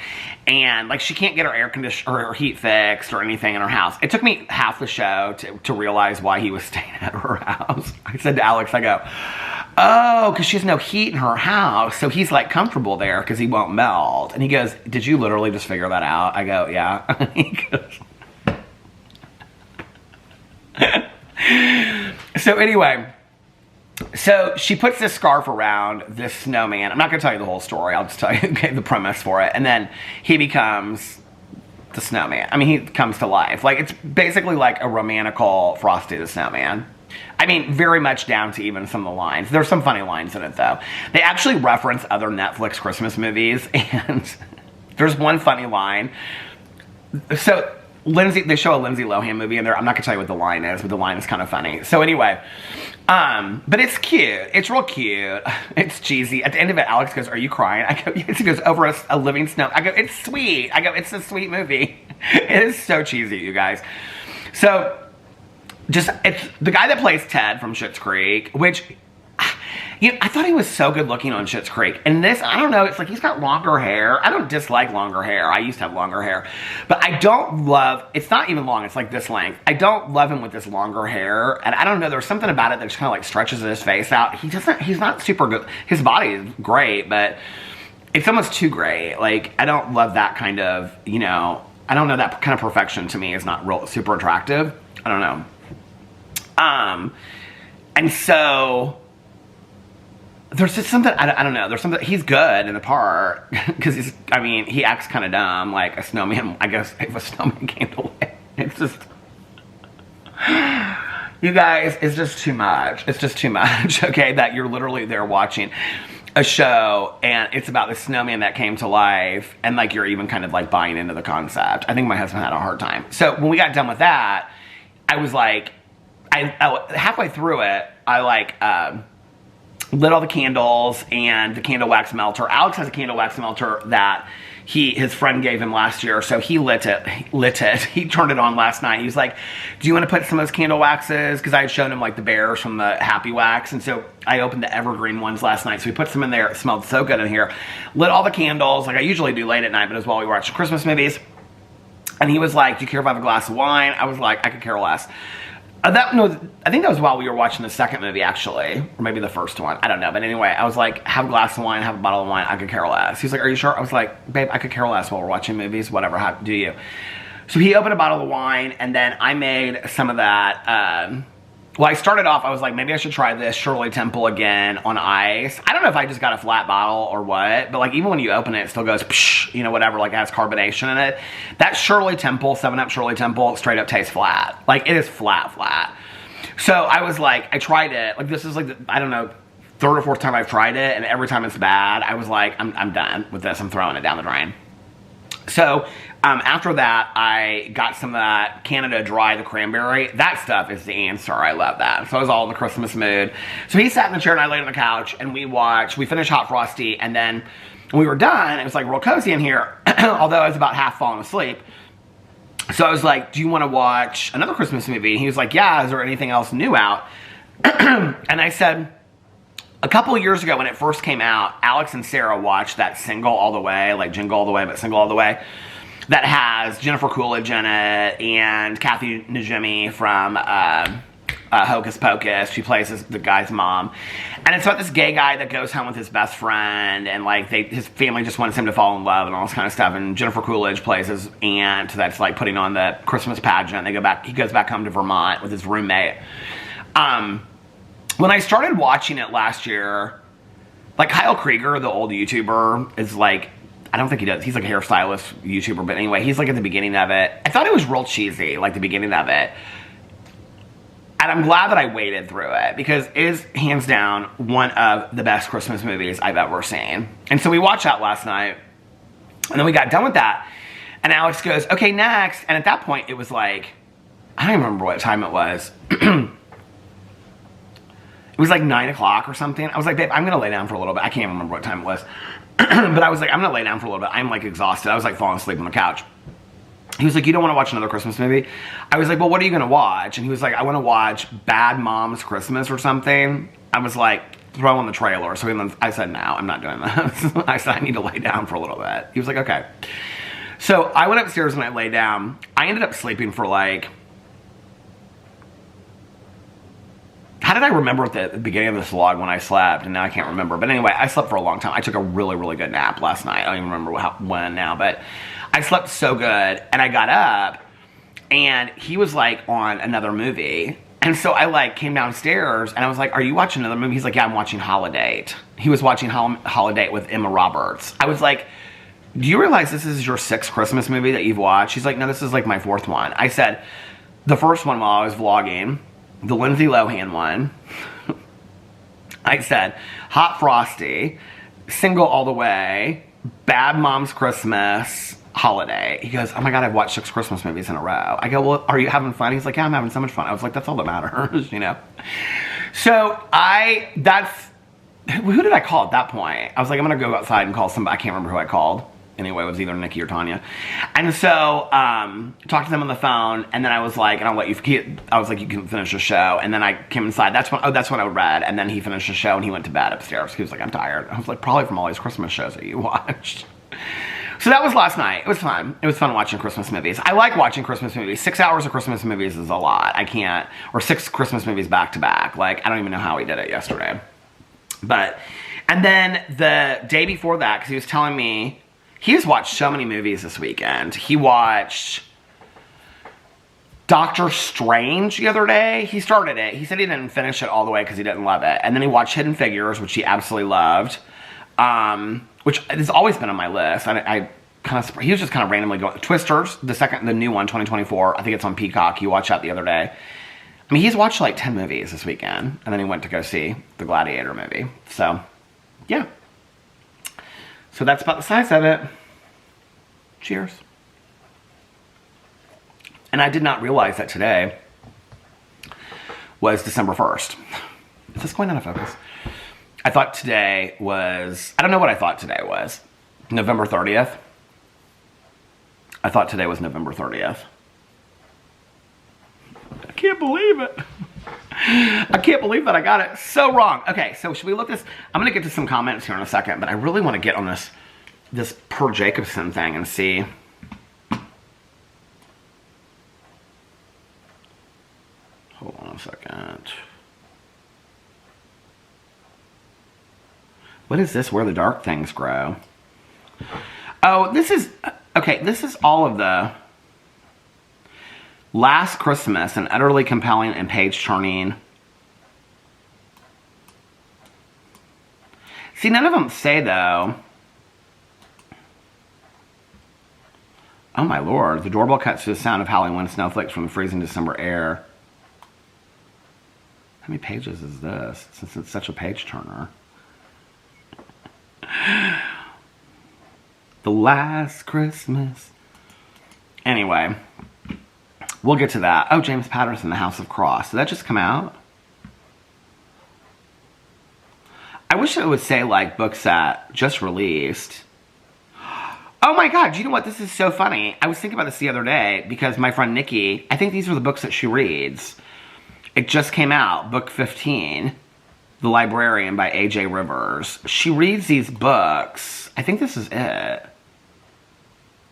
and like she can't get her air conditioner or her heat fixed or anything in her house. It took me half the show to realize why he was staying at her house. I said to Alex, I go, oh, because she has no heat in her house. So he's like comfortable there because he won't melt. And he goes, did you literally just figure that out? I go, yeah. He goes, so anyway, so she puts this scarf around this snowman. I'm not going to tell you the whole story. I'll just tell you the premise for it. And then he becomes the snowman. I mean, he comes to life. Like, it's basically like a romantical Frosty the Snowman. I mean, very much down to even some of the lines. There's some funny lines in it, though. They actually reference other Netflix Christmas movies, and there's one funny line. So they show a Lindsay Lohan movie in there. I'm not gonna tell you what the line is, but the line is kind of funny. So anyway, but it's cute. It's real cute. It's cheesy. At the end of it, Alex goes, "Are you crying?" I go, "Yes." He goes, "Over a living snow." I go, "It's sweet." I go, "It's a sweet movie." It is so cheesy, you guys. So it's the guy that plays Ted from Schitt's Creek, which, you know, I thought he was so good looking on Schitt's Creek. And this, I don't know, it's like he's got longer hair. I don't dislike longer hair. I used to have longer hair. But I don't love, it's not even long, it's like this length. I don't love him with this longer hair. And I don't know, there's something about it that just kind of like stretches his face out. He's not super good. His body is great, but it's almost too great. Like, I don't love that kind of, you know, I don't know, that kind of perfection to me is not real super attractive. I don't know. And so there's just something, I don't know, there's something, he's good in the part, because he acts kind of dumb, like a snowman, I guess, if a snowman came to life. It's just, you guys, it's just too much. It's just too much, okay, that you're literally there watching a show, and it's about the snowman that came to life, and like you're even kind of like buying into the concept. I think my husband had a hard time. So when we got done with that, I was like, halfway through it, I like lit all the candles and the candle wax melter. Alex has a candle wax melter that his friend gave him last year, so he lit it. He turned it on last night. He was like, "Do you want to put some of those candle waxes?" Because I had shown him like the bears from the Happy Wax, and so I opened the evergreen ones last night. So we put some in there. It smelled so good in here. Lit all the candles like I usually do late at night, but as well we watched Christmas movies. And he was like, do you care if I have a glass of wine? I was like, I could care less. No, I think that was while we were watching the second movie, actually. Or maybe the first one. I don't know. But anyway, I was like, have a glass of wine, have a bottle of wine. I could care less. He was like, are you sure? I was like, babe, I could care less while we're watching movies. Whatever, how do you? So he opened a bottle of wine, and then I made some of that. Well, I started off, I was like, maybe I should try this Shirley Temple again on ice. I don't know if I just got a flat bottle or what, but like even when you open it, it still goes, psh, you know, whatever, like it has carbonation in it. That Shirley Temple, 7-Up Shirley Temple, straight up tastes flat. Like it is flat. So I was like, I tried it. Like this is like, I don't know, third or fourth time I've tried it, and every time it's bad, I was like, I'm done with this. I'm throwing it down the drain. So after that, I got some of that Canada Dry, the cranberry. That stuff is the answer. I love that. So I was all in the Christmas mood. So he sat in the chair and I laid on the couch and we finished Hot Frosty, and then when we were done, it was like real cozy in here, although I was about half falling asleep. So I was like, do you want to watch another Christmas movie? And he was like, yeah, is there anything else new out? And I said, a couple of years ago when it first came out, Alex and Sarah watched that Single All the Way, like Jingle All the Way, but Single All the Way, that has Jennifer Coolidge in it and Kathy Najimy from Hocus Pocus. She plays the guy's mom. And it's about this gay guy that goes home with his best friend, and like his family just wants him to fall in love and all this kind of stuff. And Jennifer Coolidge plays his aunt that's like putting on the Christmas pageant. He goes back home to Vermont with his roommate. When I started watching it last year, like Kyle Krieger, the old YouTuber, is like, I don't think he does. He's like a hairstylist YouTuber, but anyway, he's like at the beginning of it. I thought it was real cheesy, like the beginning of it. And I'm glad that I waited through it because it is hands down one of the best Christmas movies I've ever seen. And so we watched that last night, and then we got done with that. And Alex goes, okay, next. And at that point, it was like, I don't even remember what time it was. It was like 9 o'clock or something. I was like, babe, I'm going to lay down for a little bit. I can't remember what time it was. But I was like, I'm going to lay down for a little bit. I'm like exhausted. I was like falling asleep on the couch. He was like, you don't want to watch another Christmas movie? I was like, well, what are you going to watch? And he was like, I want to watch Bad Moms Christmas or something. I was like, throw on the trailer. So I said, no, I'm not doing this. I said, I need to lay down for a little bit. He was like, okay. So I went upstairs and I lay down. I ended up sleeping for like, how did I remember at the beginning of this vlog when I slept? And now I can't remember. But anyway, I slept for a long time. I took a really, really good nap last night. I don't even remember when now. But I slept so good. And I got up. And he was like on another movie. And so I like came downstairs. And I was like, are you watching another movie? He's like, yeah, I'm watching Holiday. He was watching Holiday with Emma Roberts. I was like, do you realize this is your 6th Christmas movie that you've watched? She's like, no, this is like my 4th one. I said, the first one while I was vlogging, the Lindsay Lohan one. I said, Hot Frosty, Single All the Way, Bad Moms Christmas, Holiday. He goes, oh my God, I've watched 6 Christmas movies in a row. I go, well, are you having fun? He's like, yeah, I'm having so much fun. I was like, that's all that matters, you know? So who did I call at that point? I was like, I'm going to go outside and call somebody. I can't remember who I called. Anyway, it was either Nikki or Tanya. And so, talked to them on the phone, and then I was like, and I'll let you, I was like, you can finish the show. And then I came inside. That's when I read. And then he finished the show, and he went to bed upstairs. He was like, I'm tired. I was like, probably from all these Christmas shows that you watched. So that was last night. It was fun. It was fun watching Christmas movies. I like watching Christmas movies. 6 hours of Christmas movies is a lot. I can't, or 6 Christmas movies back to back. Like, I don't even know how he did it yesterday. But, and then the day before that, because he was telling me, he's watched so many movies this weekend. He watched Doctor Strange the other day. He started it. He said he didn't finish it all the way because he didn't love it. And then he watched Hidden Figures, which he absolutely loved. Which has always been on my list. I kind of, he was just kind of randomly going. Twisters, the new one, 2024. I think it's on Peacock. He watched that the other day. I mean, he's watched like 10 movies this weekend. And then he went to go see the Gladiator movie. So, yeah. So that's about the size of it. Cheers. And I did not realize that today was December 1st. Is this going out of focus? I thought today was, I don't know what I thought today was. November 30th. I thought today was November 30th. I can't believe it. I can't believe that I got it so wrong. Okay, so should we look this? I'm going to get to some comments here in a second, but I really want to get on this Per Jacobson thing and see. Hold on a second. What is this? Where the dark things grow. Oh, this is... Okay, this is all of the... Last Christmas, an utterly compelling and page-turning... See, none of them say, though... Oh, my Lord. The doorbell cuts to the sound of howling wind snowflakes from the freezing December air. How many pages is this? Since it's such a page-turner. The Last Christmas. Anyway, we'll get to that. Oh, James Patterson, The House of Cross. Did that just come out? I wish it would say, like, books that just released. Oh my God, do you know what? This is so funny. I was thinking about this the other day because my friend Nikki, I think these are the books that she reads. It just came out, book 15, The Librarian by A.J. Rivers. She reads these books. I think this is it.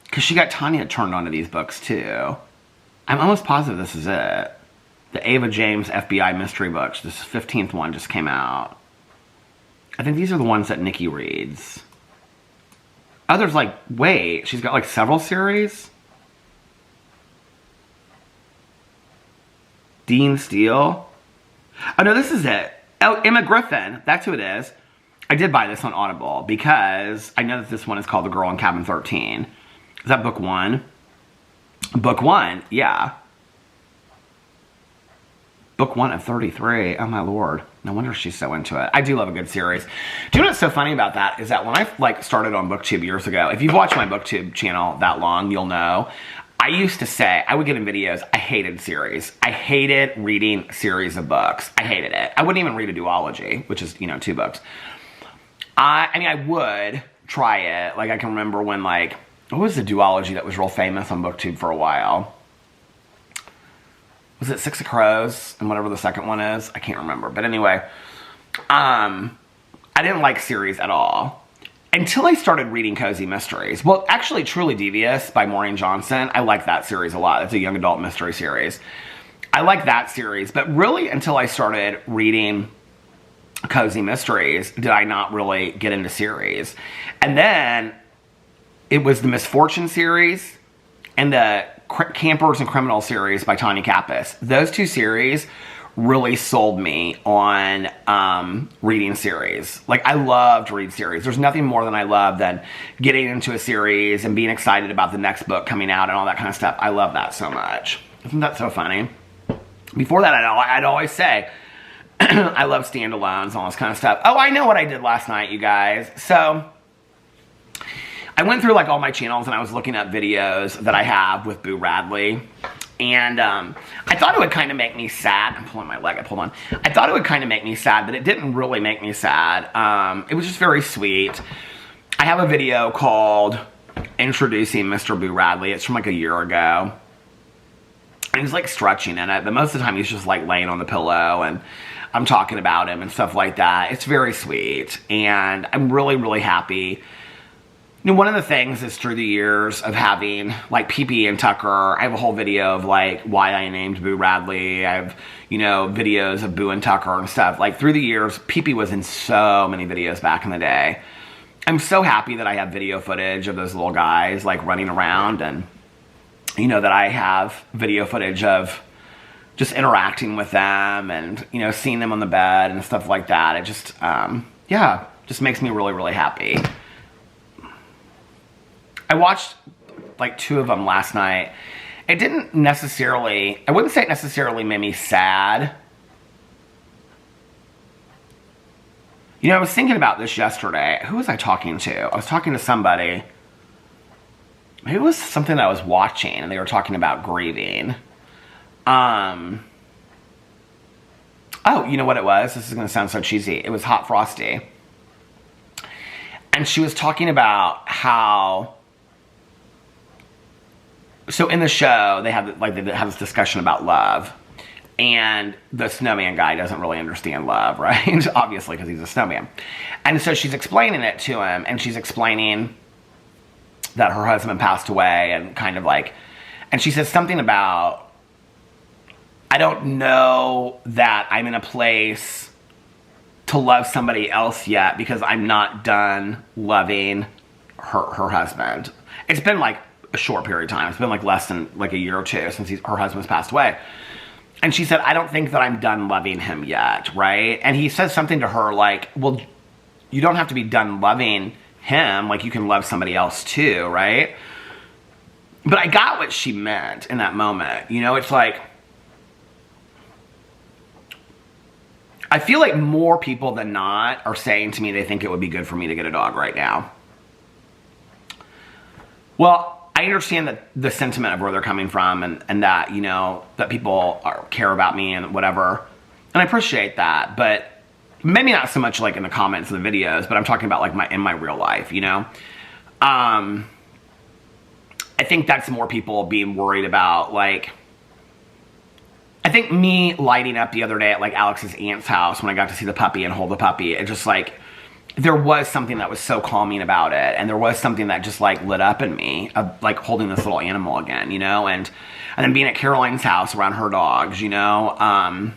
Because she got Tanya turned on to these books too. I'm almost positive this is it. The Ava James FBI mystery books. This 15th one just came out. I think these are the ones that Nikki reads. Oh, there's like, wait, she's got like several series? Dean Steele? Oh no, this is it. Oh, Emma Griffin. That's who it is. I did buy this on Audible because I know that this one is called The Girl in Cabin 13. Is that book 1? Book 1, yeah. Book 1 of 33. Oh my Lord. No wonder she's so into it. I do love a good series. Do you know what's so funny about that is that when I like started on BookTube years ago, if you've watched my BookTube channel that long, you'll know. I used to say, I would get in videos, I hated series. I hated reading series of books. I hated it. I wouldn't even read a duology, which is, you know, 2 books. I mean, I would try it. Like, I can remember when, like, what was the duology that was real famous on BookTube for a while? Was it Six of Crows and whatever the second one is? I can't remember. But anyway, I didn't like series at all. Until I started reading Cozy Mysteries. Well, actually, Truly Devious by Maureen Johnson. I like that series a lot. It's a young adult mystery series. I like that series. But really, until I started reading Cozy Mysteries, did I not really get into series. And then, it was the Misfortune series and the Campers and Criminals series by Tanya Kappas. Those 2 series really sold me on reading series. Like, I love to read series. There's nothing more than I love than getting into a series and being excited about the next book coming out and all that kind of stuff. I love that so much. Isn't that so funny? Before that, I'd always say, I love standalones and all this kind of stuff. Oh, I know what I did last night, you guys. So, I went through like all my channels and I was looking up videos that I have with Boo Radley. And I thought it would kind of make me sad. I'm pulling my leg up, hold on. I thought it would kind of make me sad, but it didn't really make me sad. It was just very sweet. I have a video called Introducing Mr. Boo Radley. It's from like a year ago. And he's like stretching in it, but most of the time he's just like laying on the pillow and I'm talking about him and stuff like that. It's very sweet. And I'm really, really happy. You know, one of the things is through the years of having, like, Pee-Pee and Tucker, I have a whole video of, like, why I named Boo Radley. I have, you know, videos of Boo and Tucker and stuff. Like, through the years, Pee-Pee was in so many videos back in the day. I'm so happy that I have video footage of those little guys, like, running around. And, you know, that I have video footage of just interacting with them and, you know, seeing them on the bed and stuff like that. It just, yeah, just makes me really, really happy. I watched like 2 of them last night. It didn't necessarily, I wouldn't say it necessarily made me sad. You know, I was thinking about this yesterday. Who was I talking to? I was talking to somebody. Maybe it was something that I was watching and they were talking about grieving. Oh, you know what it was? This is going to sound so cheesy. It was Hot Frosty. And she was talking about how... So in the show, they have this discussion about love, and the snowman guy doesn't really understand love, right? Obviously, because he's a snowman. And so she's explaining it to him, and she's explaining that her husband passed away, and kind of like, and she says something about, I don't know that I'm in a place to love somebody else yet because I'm not done loving her husband. It's been like a short period of time. It's been like less than like a year or two since her husband's passed away. And she said, I don't think that I'm done loving him yet, right? And he says something to her like, well, you don't have to be done loving him. Like, you can love somebody else too, right? But I got what she meant in that moment. You know, it's like, I feel like more people than not are saying to me they think it would be good for me to get a dog right now. Well, I understand that the sentiment of where they're coming from and that, you know, that people care about me and whatever. And I appreciate that, but maybe not so much like in the comments of the videos, but I'm talking about like in my real life, you know? I think that's more people being worried about like, I think me lighting up the other day at like Alex's aunt's house when I got to see the puppy and hold the puppy, it just like, there was something that was so calming about it. And there was something that just like lit up in me of like holding this little animal again, you know? And then being at Caroline's house around her dogs, you know?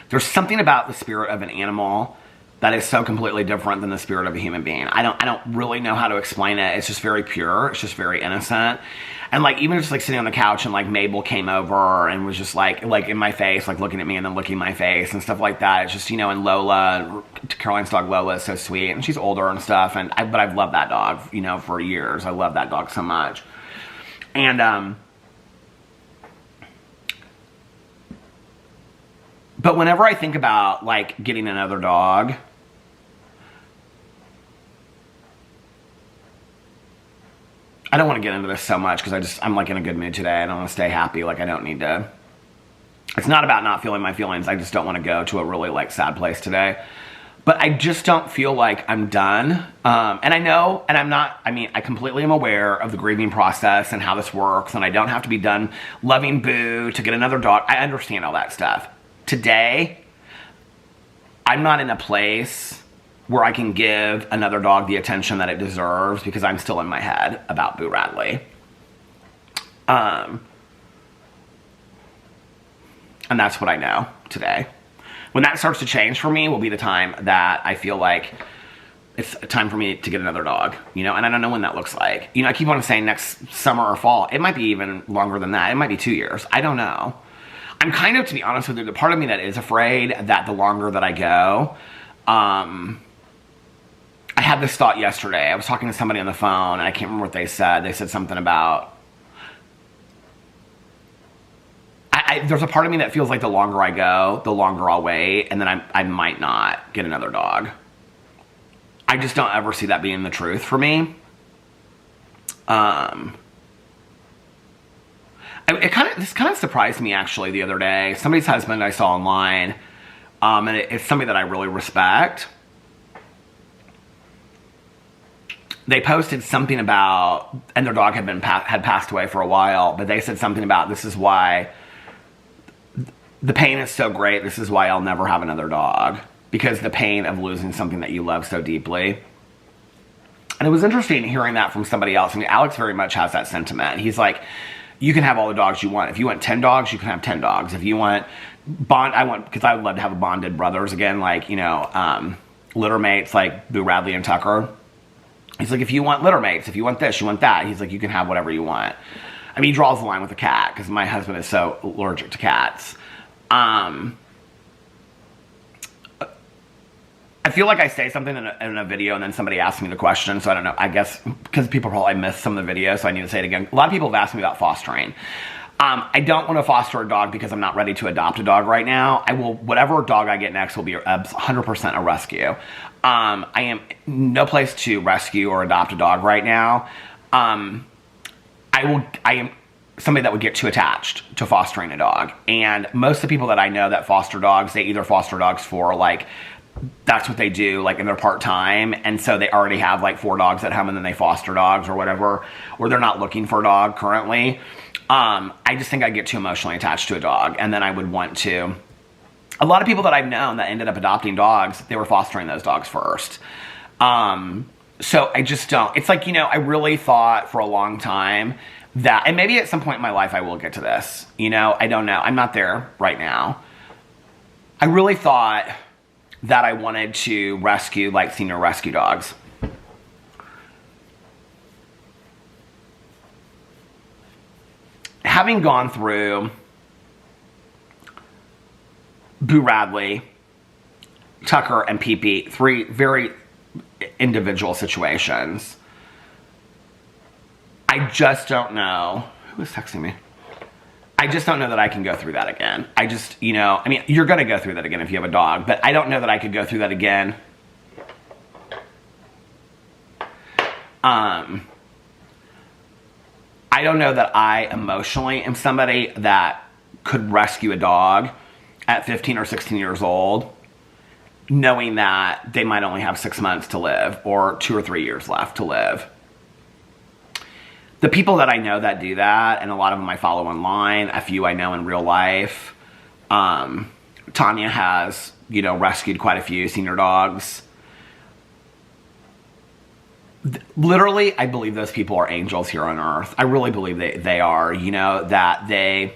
There's something about the spirit of an animal that is so completely different than the spirit of a human being. I don't really know how to explain it. It's just very pure. It's just very innocent. And like, even just like sitting on the couch and like Mabel came over and was just like in my face, like looking at me and then licking my face and stuff like that. It's just, you know, and Lola, Caroline's dog Lola is so sweet and she's older and stuff. But I've loved that dog, you know, for years. I love that dog so much. And, but whenever I think about like getting another dog, I don't want to get into this so much because I'm like in a good mood today. I don't want to stay happy. Like, I don't need to. It's not about not feeling my feelings. I just don't want to go to a really like sad place today. But I just don't feel like I'm done. And I know, and I'm not, I mean, I completely am aware of the grieving process and how this works. And I don't have to be done loving Boo to get another dog. I understand all that stuff. Today, I'm not in a place where I can give another dog the attention that it deserves because I'm still in my head about Boo Radley. And that's what I know today. When that starts to change for me will be the time that I feel like it's time for me to get another dog, you know, and I don't know when that looks like. You know, I keep on saying next summer or fall. It might be even longer than that. It might be 2 years. I don't know. I'm kind of, to be honest with you, the part of me that is afraid that the longer that I go, I had this thought yesterday. I was talking to somebody on the phone, and I can't remember what they said. They said something about... there's a part of me that feels like the longer I go, the longer I'll wait, and then I might not get another dog. I just don't ever see that being the truth for me. This kind of surprised me, actually, the other day. Somebody's husband I saw online, and it's somebody that I really respect. They posted something about, and their dog had passed away for a while, but they said something about, this is why the pain is so great, this is why I'll never have another dog, because the pain of losing something that you love so deeply. And it was interesting hearing that from somebody else. I mean, Alex very much has that sentiment. He's like, you can have all the dogs you want. If you want 10 dogs, you can have 10 dogs. If you want because I would love to have bonded brothers again, like, you know, litter mates like Boo Radley and Tucker. He's like, if you want litter mates, if you want this, you want that, he's like, you can have whatever you want. I mean, he draws the line with a cat, because my husband is so allergic to cats. I feel like I say something in a video and then somebody asks me the question, so I don't know, I guess, because people probably missed some of the videos, so I need to say it again. A lot of people have asked me about fostering. I don't want to foster a dog because I'm not ready to adopt a dog right now. Whatever dog I get next will be 100% a rescue. I am no place to rescue or adopt a dog right now. I am somebody that would get too attached to fostering a dog. And most of the people that I know that foster dogs, they either foster dogs for, like, that's what they do, like, in their part-time, and so they already have, like, 4 dogs at home, and then they foster dogs or whatever, or they're not looking for a dog currently. I just think I'd get too emotionally attached to a dog, and then I would want to... A lot of people that I've known that ended up adopting dogs, they were fostering those dogs first. So I just don't... It's like, you know, I really thought for a long time that, and maybe at some point in my life I will get to this, you know, I don't know. I'm not there right now. I really thought that I wanted to rescue like senior rescue dogs. Having gone through Boo Radley, Tucker, and Pee-Pee, 3 very individual situations, I just don't know. Who was texting me? I just don't know that I can go through that again. I just, you know, I mean, you're going to go through that again if you have a dog, but I don't know that I could go through that again. I don't know that I emotionally am somebody that could rescue a dog at 15 or 16 years old, knowing that they might only have 6 months to live or 2 or 3 years left to live. The people that I know that do that, and a lot of them I follow online, a few I know in real life. Tanya has, you know, rescued quite a few senior dogs. Literally, I believe those people are angels here on earth. I really believe they are, you know, that they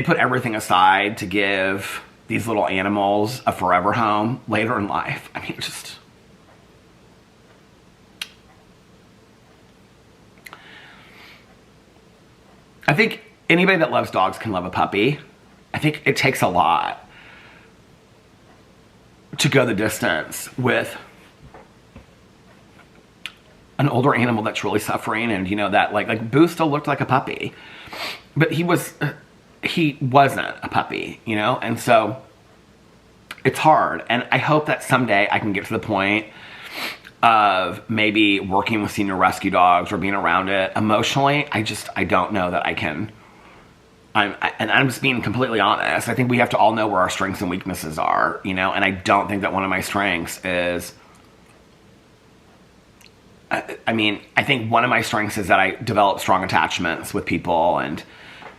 put everything aside to give these little animals a forever home later in life. I mean, just... I think anybody that loves dogs can love a puppy. I think it takes a lot to go the distance with an older animal that's really suffering, and you know that like Boo still looked like a puppy, but he wasn't a puppy, you know, and so it's hard. And I hope that someday I can get to the point of maybe working with senior rescue dogs or being around it emotionally. I don't know that I can. I'm just being completely honest. I think we have to all know where our strengths and weaknesses are, you know, and I don't think that one of my strengths is, I mean, I think one of my strengths is that I develop strong attachments with people and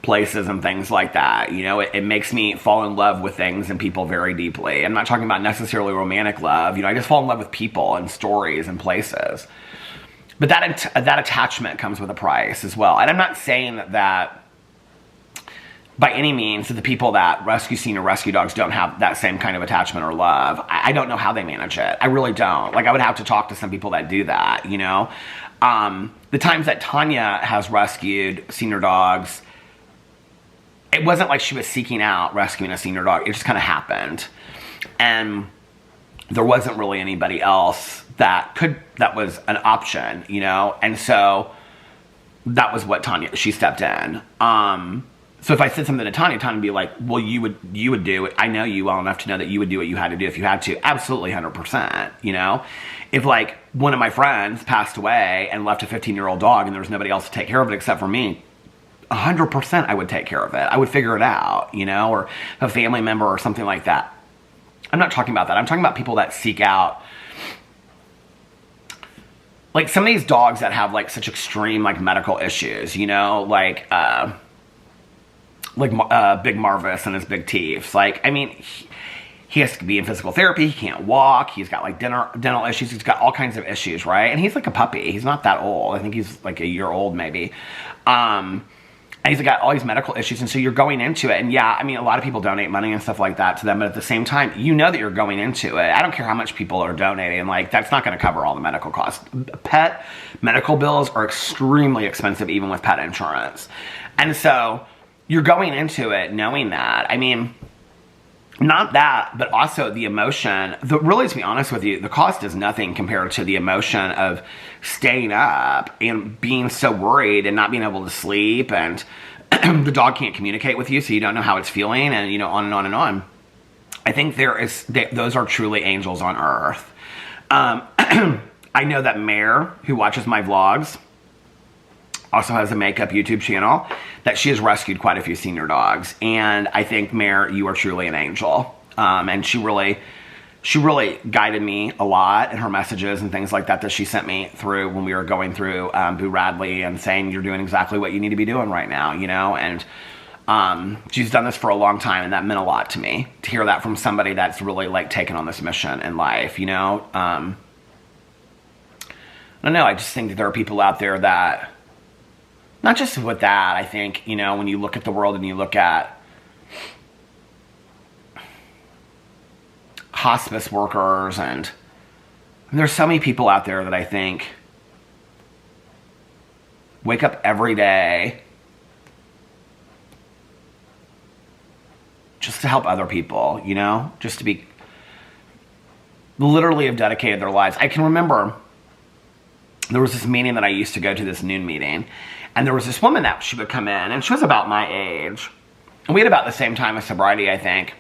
places and things like that. You know, it makes me fall in love with things and people very deeply. I'm not talking about necessarily romantic love. You know, I just fall in love with people and stories and places. But that attachment comes with a price as well. And I'm not saying that by any means that the people that rescue senior rescue dogs don't have that same kind of attachment or love. I don't know how they manage it. I really don't. Like, I would have to talk to some people that do that, you know. The times that Tanya has rescued senior dogs, it wasn't like she was seeking out rescuing a senior dog. It just kind of happened. And there wasn't really anybody else that was an option, you know? And so that was what she stepped in. So if I said something to Tanya would be like, well, you would do it. I know you well enough to know that you would do what you had to do if you had to. Absolutely 100%, you know? If like one of my friends passed away and left a 15-year-old dog and there was nobody else to take care of it except for me, 100% I would take care of it. I would figure it out, you know, or a family member or something like that. I'm not talking about that. I'm talking about people that seek out, like some of these dogs that have like such extreme like medical issues, you know, like Big Marvis and his big teeth. Like, I mean, he has to be in physical therapy. He can't walk. He's got like dental issues. He's got all kinds of issues, right? And he's like a puppy. He's not that old. I think he's like a year old maybe. And he's got all these medical issues, and so you're going into it, and yeah, I mean, a lot of people donate money and stuff like that to them, but at the same time, you know that you're going into it. I don't care how much people are donating, like, that's not going to cover all the medical costs. Pet medical bills are extremely expensive, even with pet insurance. And so, you're going into it knowing that. I mean, not that, but also the emotion. Really, to be honest with you, the cost is nothing compared to the emotion of staying up and being so worried and not being able to sleep, and the dog can't communicate with you, so you don't know how it's feeling, and you know, on and on and on. I think those are truly angels on earth. I know that Mare, who watches my vlogs, also has a makeup YouTube channel, that she has rescued quite a few senior dogs. And I think, Mare, you are truly an angel. And she really guided me a lot in her messages and things like that she sent me through when we were going through Boo Radley, and saying you're doing exactly what you need to be doing right now, you know? And she's done this for a long time, and that meant a lot to me, to hear that from somebody that's really like taken on this mission in life, you know? I don't know, I just think that there are people out there that, not just with that, I think, you know, when you look at the world and you look at hospice workers, and there's so many people out there that I think wake up every day just to help other people, you know, just to be, literally have dedicated their lives. I can remember there was this meeting that I used to go to, this noon meeting, and there was this woman that she would come in, and she was about my age, and we had about the same time of sobriety, I think.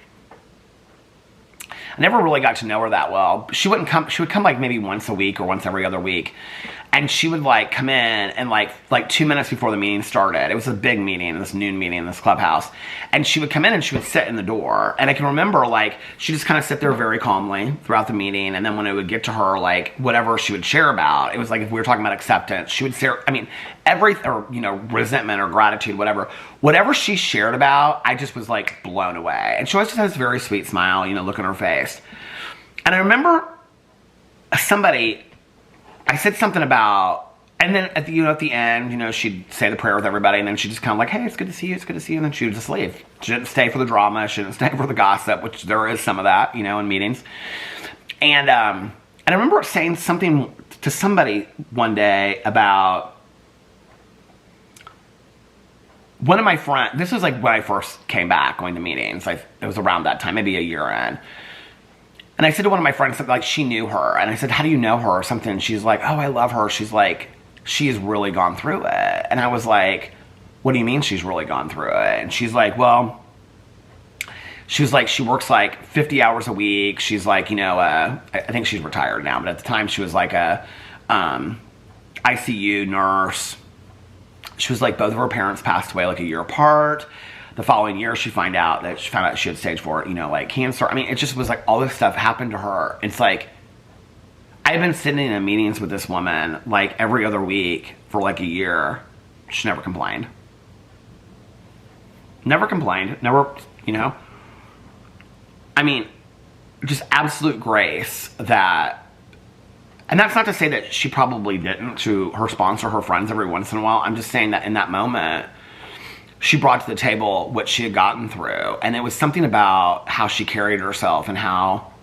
I never really got to know her that well. She would come like maybe once a week or once every other week. And she would like come in and like 2 minutes before the meeting started. It was a big meeting, this noon meeting in this clubhouse. And she would come in and she would sit in the door. And I can remember like, she just kind of sit there very calmly throughout the meeting. And then when it would get to her, like whatever she would share about, it was like if we were talking about acceptance, she would share, I mean, or, you know, resentment or gratitude, whatever she shared about, I just was like blown away. And she always just had this very sweet smile, you know, look on her face. And I remember I said something about, and then at the end, you know, she'd say the prayer with everybody, and then she'd just kind of like, hey, it's good to see you, and then she would just leave. She didn't stay for the drama, she didn't stay for the gossip, which there is some of that, you know, in meetings. And I remember saying something to somebody one day about one of my friends. This was like when I first came back going to meetings. It was around that time, maybe a year in. And I said to one of my friends, like, she knew her. And I said, how do you know her or something? And she's like, oh, I love her. She's like, she has really gone through it. And I was like, what do you mean she's really gone through it? And she's like, well, she was like, she works like 50 hours a week. She's like, you know, I think she's retired now. But at the time she was like a ICU nurse. She was like, both of her parents passed away like a year apart. The following year, she found out she had stage 4, you know, like cancer. I mean, it just was like all this stuff happened to her. It's like, I've been sitting in meetings with this woman like every other week for like a year. She never complained. Never complained. Never, you know. I mean, just absolute grace that, and that's not to say that she probably didn't to her sponsor, her friends every once in a while. I'm just saying that in that moment, she brought to the table what she had gotten through. And it was something about how she carried herself and how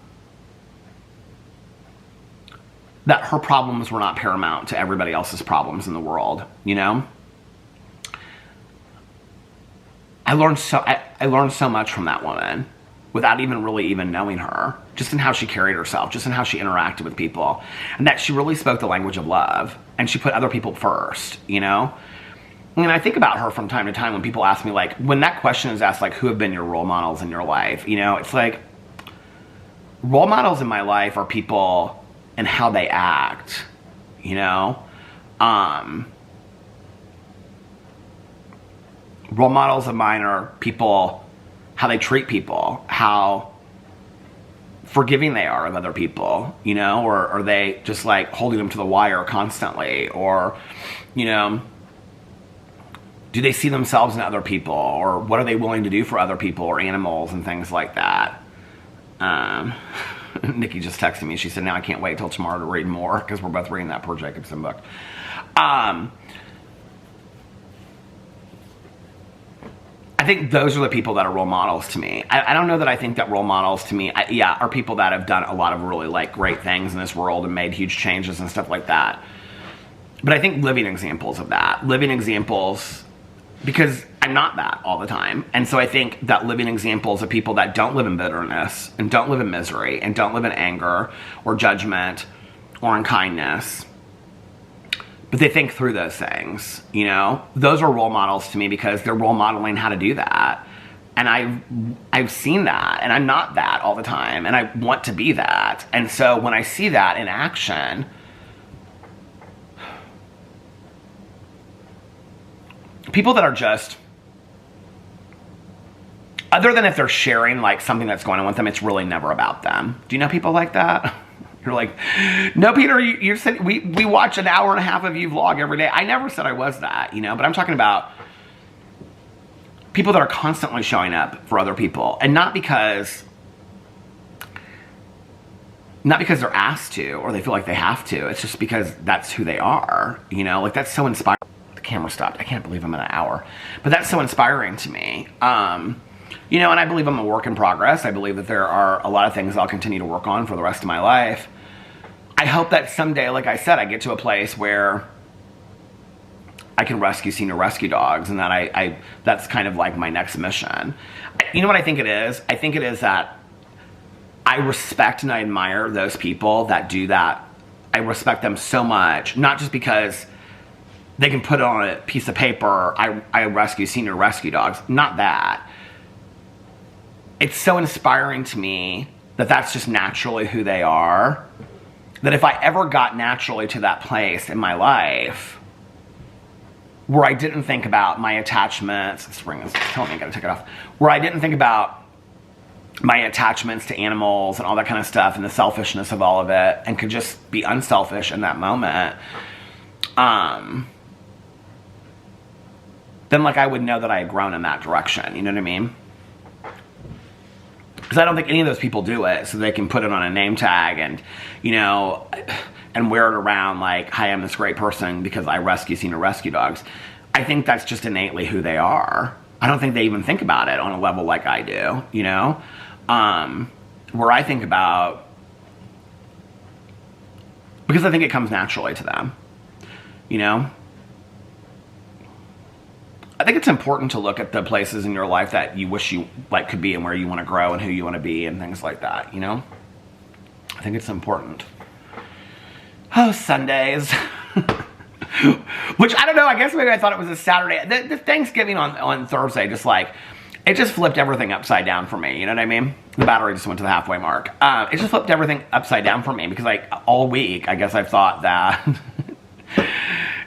that her problems were not paramount to everybody else's problems in the world, you know? I learned so much from that woman without even really knowing her, just in how she carried herself, just in how she interacted with people, and that she really spoke the language of love, and she put other people first, you know? And I think about her from time to time when people ask me, like, when that question is asked, like, who have been your role models in your life? You know, it's like, role models in my life are people and how they act, you know? Role models of mine are people, how they treat people, how forgiving they are of other people, you know? Or are they just, like, holding them to the wire constantly? Or, you know, do they see themselves in other people, or what are they willing to do for other people or animals and things like that? Nikki just texted me. She said, now I can't wait till tomorrow to read more, because we're both reading that poor Jacobson book. I think those are the people that are role models to me. I don't know that I think that role models to me, are people that have done a lot of really like great things in this world and made huge changes and stuff like that. But I think living examples of that. Living examples, because I'm not that all the time. And so I think that living examples of people that don't live in bitterness and don't live in misery and don't live in anger or judgment or unkindness, but they think through those things, you know? Those are role models to me because they're role modeling how to do that. And I've seen that, and I'm not that all the time, and I want to be that. And so when I see that in action, people that are just, other than if they're sharing like something that's going on with them, it's really never about them. Do you know people like that? You're like, no, Peter, you said we watch an hour and a half of you vlog every day. I never said I was that, you know, but I'm talking about people that are constantly showing up for other people, and not because Not because they're asked to or they feel like they have to. It's just because that's who they are, you know? Like, that's so inspiring. The camera stopped. I can't believe I'm at an hour. But that's so inspiring to me. You know, and I believe I'm a work in progress. I believe that there are a lot of things I'll continue to work on for the rest of my life. I hope that someday, like I said, I get to a place where I can rescue senior rescue dogs, and that that's kind of like my next mission. You know what I think it is? I think it is that I respect and I admire those people that do that. I respect them so much, not just because they can put it on a piece of paper, I rescue senior rescue dogs. Not that. It's so inspiring to me that that's just naturally who they are. That if I ever got naturally to that place in my life where I didn't think about my attachments, this ring is telling me I gotta take it off, where I didn't think about my attachments to animals and all that kind of stuff and the selfishness of all of it, and could just be unselfish in that moment, then like I would know that I had grown in that direction, you know what I mean? Because I don't think any of those people do it so they can put it on a name tag and, you know, and wear it around like, hi, I'm this great person because I rescue senior rescue dogs. I think that's just innately who they are. I don't think they even think about it on a level like I do, you know? Where I think about, because I think it comes naturally to them, you know? I think it's important to look at the places in your life that you wish you like could be and where you want to grow and who you want to be and things like that, you know? I think it's important. Oh, Sundays. Which, I don't know, I guess maybe I thought it was a Saturday. The Thanksgiving on Thursday, just like, it just flipped everything upside down for me, you know what I mean? The battery just went to the halfway mark. It just flipped everything upside down for me because like all week, I guess I've thought that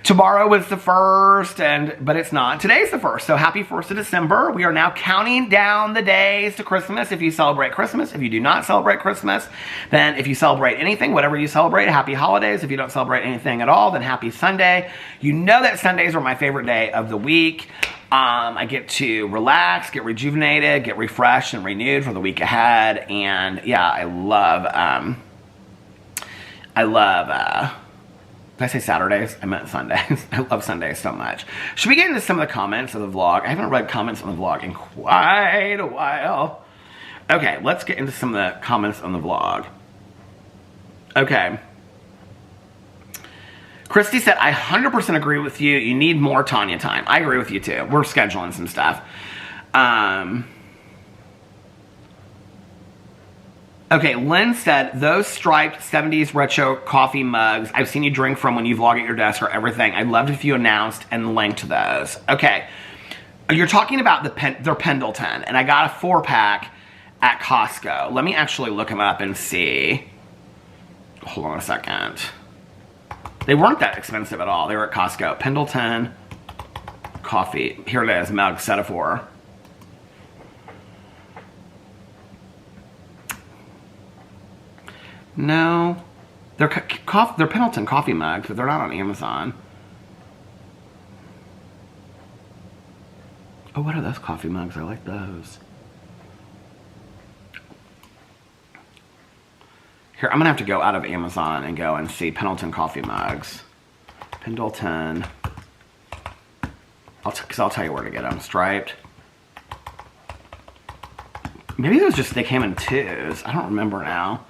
tomorrow was the 1st, but it's not. Today's the 1st, so happy 1st of December. We are now counting down the days to Christmas if you celebrate Christmas. If you do not celebrate Christmas, then if you celebrate anything, whatever you celebrate, happy holidays. If you don't celebrate anything at all, then happy Sunday. You know that Sundays are my favorite day of the week. I get to relax, get rejuvenated, get refreshed and renewed for the week ahead. And yeah, I love, did I say Saturdays? I meant Sundays. I love Sundays so much. Should we get into some of the comments of the vlog? I haven't read comments on the vlog in quite a while. Okay, let's get into some of the comments on the vlog. Okay. Christy said, I 100% agree with you. You need more Tanya time. I agree with you too. We're scheduling some stuff. Okay, Lynn said, those striped 70s retro coffee mugs I've seen you drink from when you vlog at your desk are everything. I'd love if you announced and linked those. Okay, you're talking about they're Pendleton, and I got a 4-pack at Costco. Let me actually look them up and see. Hold on a second. They weren't that expensive at all. They were at Costco. Pendleton coffee. Here it is, mug, set of 4. No, they're Pendleton coffee mugs, but they're not on Amazon. Oh, what are those coffee mugs? I like those. Here, I'm gonna have to go out of Amazon and go and see Pendleton coffee mugs. Pendleton. Because I'll tell you where to get them. Striped. Maybe those they came in 2s. I don't remember now.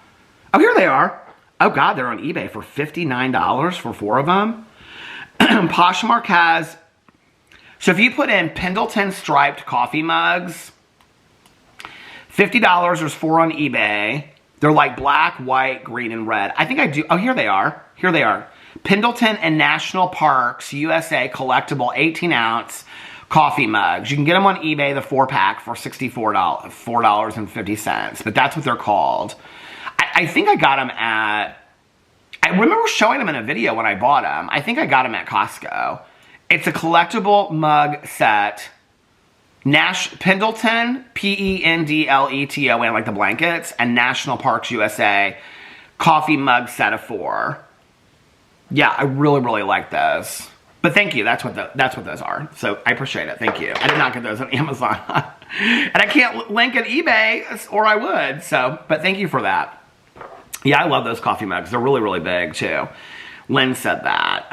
Oh, here they are. Oh, God, they're on eBay for $59 for 4 of them. Poshmark has... So if you put in Pendleton striped coffee mugs, $50, there's 4 on eBay. They're like black, white, green, and red. I think I do... Oh, here they are. Here they are. Pendleton and National Parks, USA, collectible 18-ounce coffee mugs. You can get them on eBay, the 4-pack, for $4.50. But that's what they're called. I think I got them at... I remember showing them in a video when I bought them. I think I got them at Costco. It's a collectible mug set. Pendleton, Pendleton, like the blankets, and National Parks USA coffee mug set of 4. Yeah, I really, really like those. But thank you. That's what those are. So I appreciate it. Thank you. I did not get those on Amazon. And I can't link at eBay, or I would. So, but thank you for that. Yeah, I love those coffee mugs. They're really, really big, too. Lynn said that.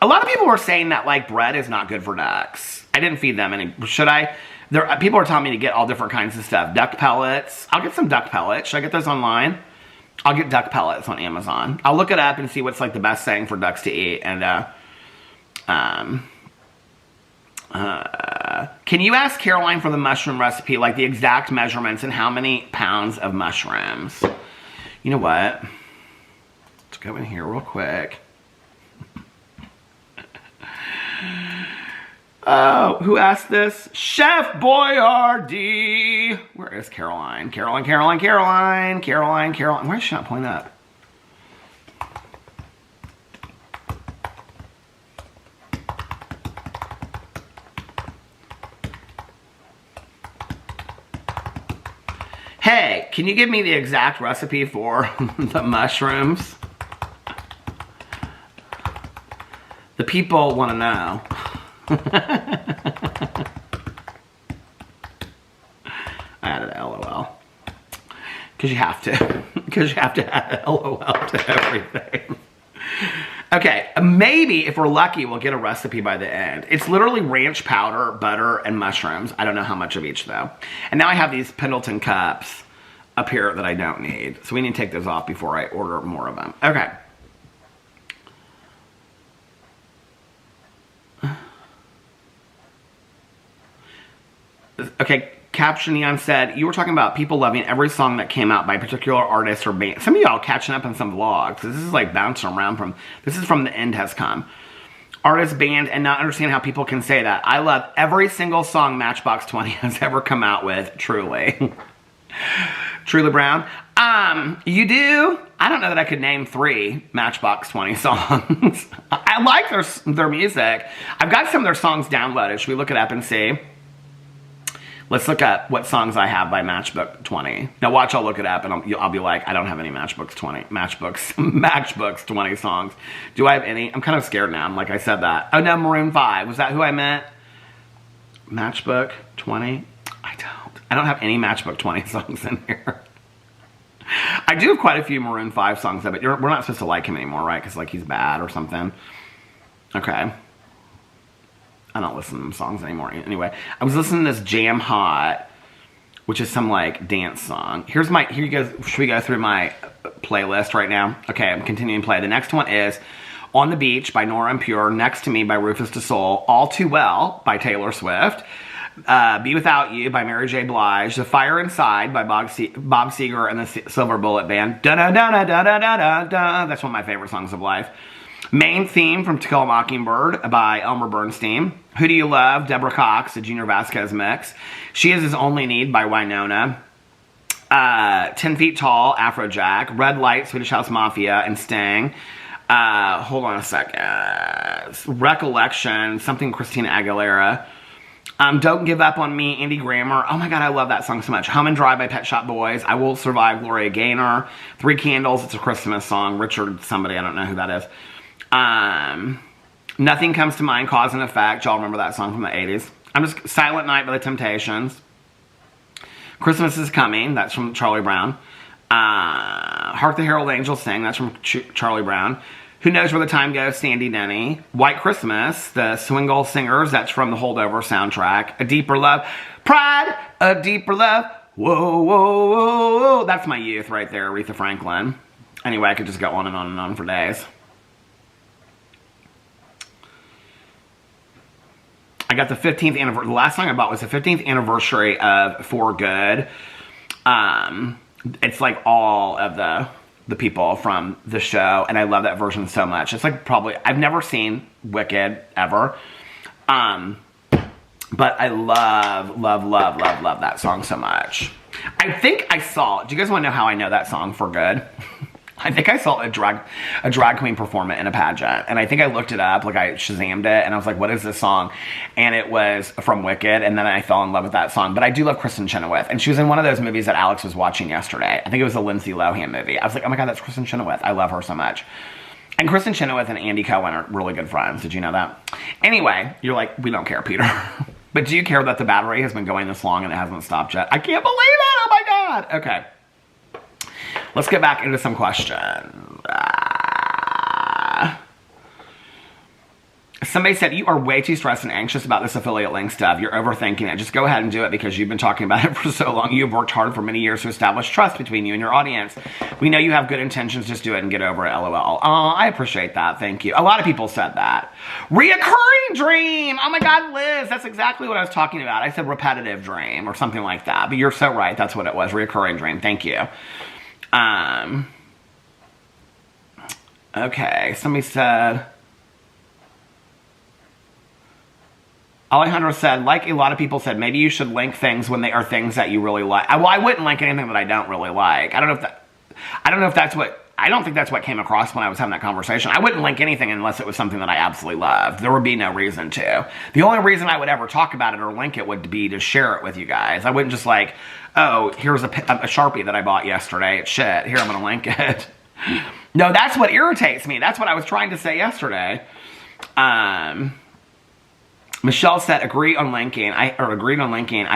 A lot of people were saying that, like, bread is not good for ducks. I didn't feed them any. Should I? People are telling me to get all different kinds of stuff. Duck pellets. I'll get some duck pellets. Should I get those online? I'll get duck pellets on Amazon. I'll look it up and see what's, like, the best thing for ducks to eat. And, can you ask Caroline for the mushroom recipe, like the exact measurements and how many pounds of mushrooms? You know what? Let's go in here real quick. Oh, who asked this? Chef Boyardee. Where is Caroline? Caroline. Why is she not pulling up? Hey, can you give me the exact recipe for the mushrooms? The people want to know. I added LOL. Because you have to. Because you have to add LOL to everything. Okay, maybe if we're lucky, we'll get a recipe by the end. It's literally ranch powder, butter, and mushrooms. I don't know how much of each, though. And now I have these Pendleton cups up here that I don't need. So we need to take those off before I order more of them. Okay. Okay, Caption Neon said, you were talking about people loving every song that came out by a particular artist or band. Some of y'all catching up on some vlogs. This is like bouncing around from, this is from The End Has Come. Artist, band, and not understand how people can say that. I love every single song Matchbox 20 has ever come out with, truly. Truly Brown. You do? I don't know that I could name 3 Matchbox 20 songs. I like their music. I've got some of their songs downloaded. Should we look it up and see? Let's look at what songs I have by Matchbox 20. Now watch, I'll look it up and I'll be like, I don't have any Matchbox 20 songs. Do I have any? I'm kind of scared now. I'm like, I said that. Oh no, Maroon 5. Was that who I meant? Matchbox 20? I don't have any Matchbox 20 songs in here. I do have quite a few Maroon 5 songs, but we're not supposed to like him anymore, right? Because like he's bad or something. Okay. I don't listen to them songs anymore. Anyway, I was listening to this Jam Hot, which is some like dance song. Here you go. Should we go through my playlist right now? Okay, I'm continuing to play. The next one is On the Beach by Nora En Pure, Next to Me by Rufus Du Sol, All Too Well by Taylor Swift, Be Without You by Mary J. Blige, The Fire Inside by Bob Seger and the Silver Bullet Band. Da-da-da-da-da-da-da-da. That's one of my favorite songs of life. Main Theme from To Kill a Mockingbird by Elmer Bernstein. Who Do You Love? Deborah Cox, a Junior Vasquez mix. She Is His Only Need by Winona. 10 Feet Tall, Afrojack. Red Light, Swedish House Mafia, and Sting. Hold on a second. Recollection, something Christina Aguilera. Don't Give Up on Me, Andy Grammer. Oh my god, I love that song so much. Hum and Dry by Pet Shop Boys. I Will Survive, Gloria Gaynor. 3 Candles, it's a Christmas song. Richard somebody, I don't know who that is. Nothing Comes to Mind, Cause and Effect. Y'all remember that song from the 80s. Silent Night by The Temptations. Christmas Is Coming, that's from Charlie Brown. Hark the Herald Angels Sing, that's from Charlie Brown. Who Knows Where the Time Goes, Sandy Denny. White Christmas, the Swingle Singers, that's from the Holdover soundtrack. A Deeper Love. Pride, A Deeper Love. Whoa, whoa, whoa, whoa. That's my youth right there, Aretha Franklin. Anyway, I could just go on and on and on for days. I got the 15th anniversary. The last song I bought was the 15th anniversary of For Good. It's like all of the people from the show, and I love that version so much. It's like probably, I've never seen Wicked ever. But I love that song so much. I think I saw, do you guys want to know how I know that song, For Good? I think I saw a drag queen perform it in a pageant, and I think I looked it up, like I Shazammed it, and I was like, what is this song? And it was from Wicked, and then I fell in love with that song. But I do love Kristen Chenoweth, and she was in one of those movies that Alex was watching yesterday. I think it was a Lindsay Lohan movie. I was like, oh my god, that's Kristen Chenoweth. I love her so much. And Kristen Chenoweth and Andy Cohen are really good friends. Did you know that? Anyway, you're like, we don't care, Peter. But do you care that the battery has been going this long and it hasn't stopped yet? I can't believe it! Oh my God. Okay. Let's get back into some questions. Somebody said, you are way too stressed and anxious about this affiliate link stuff. You're overthinking it. Just go ahead and do it because you've been talking about it for so long. You've worked hard for many years to establish trust between you and your audience. We know you have good intentions. Just do it and get over it, LOL. Oh, I appreciate that. Thank you. A lot of people said that. Reoccurring dream. Oh my God, Liz. That's exactly what I was talking about. I said repetitive dream or something like that. But you're so right. That's what it was. Reoccurring dream. Thank you. Okay. Somebody said... Alejandro said, like a lot of people said, maybe you should link things when they are things that you really like. Well, I wouldn't link anything that I don't really like. I don't think that's what came across when I was having that conversation. I wouldn't link anything unless it was something that I absolutely loved. There would be no reason to. The only reason I would ever talk about it or link it would be to share it with you guys. I wouldn't just like, oh, here's a Sharpie that I bought yesterday. It's shit. Here, I'm going to link it. No, that's what irritates me. That's what I was trying to say yesterday. Michelle said, agreed on linking. I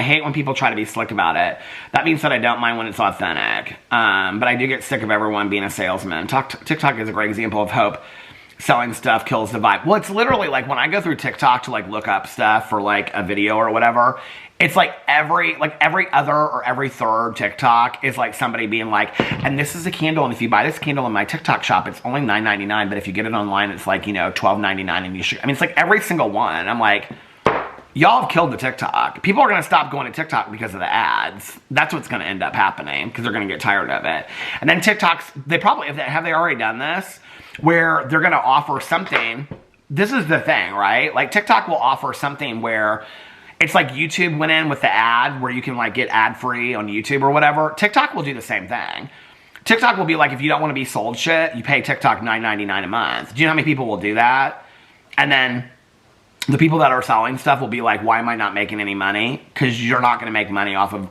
hate when people try to be slick about it. That being said, I don't mind when it's authentic. But I do get sick of everyone being a salesman. TikTok is a great example of hope. Selling stuff kills the vibe. Well, it's literally like when I go through TikTok to like look up stuff for like a video or whatever, it's like every other or every third TikTok is like somebody being like, and this is a candle, and if you buy this candle in my TikTok shop, it's only $9.99, but if you get it online, it's like, you know, $12.99, and you should, I mean, it's like every single one. I'm like, y'all have killed the TikTok. People are going to stop going to TikTok because of the ads. That's what's going to end up happening because they're going to get tired of it. And then TikToks, have they already done this? Where they're going to offer something. This is the thing, right? Like TikTok will offer something where it's like YouTube went in with the ad where you can like get ad free on YouTube or whatever. TikTok will do the same thing. TikTok will be like, if you don't want to be sold shit, you pay TikTok $9.99 a month. Do you know how many people will do that? And then the people that are selling stuff will be like, why am I not making any money? Because you're not going to make money off of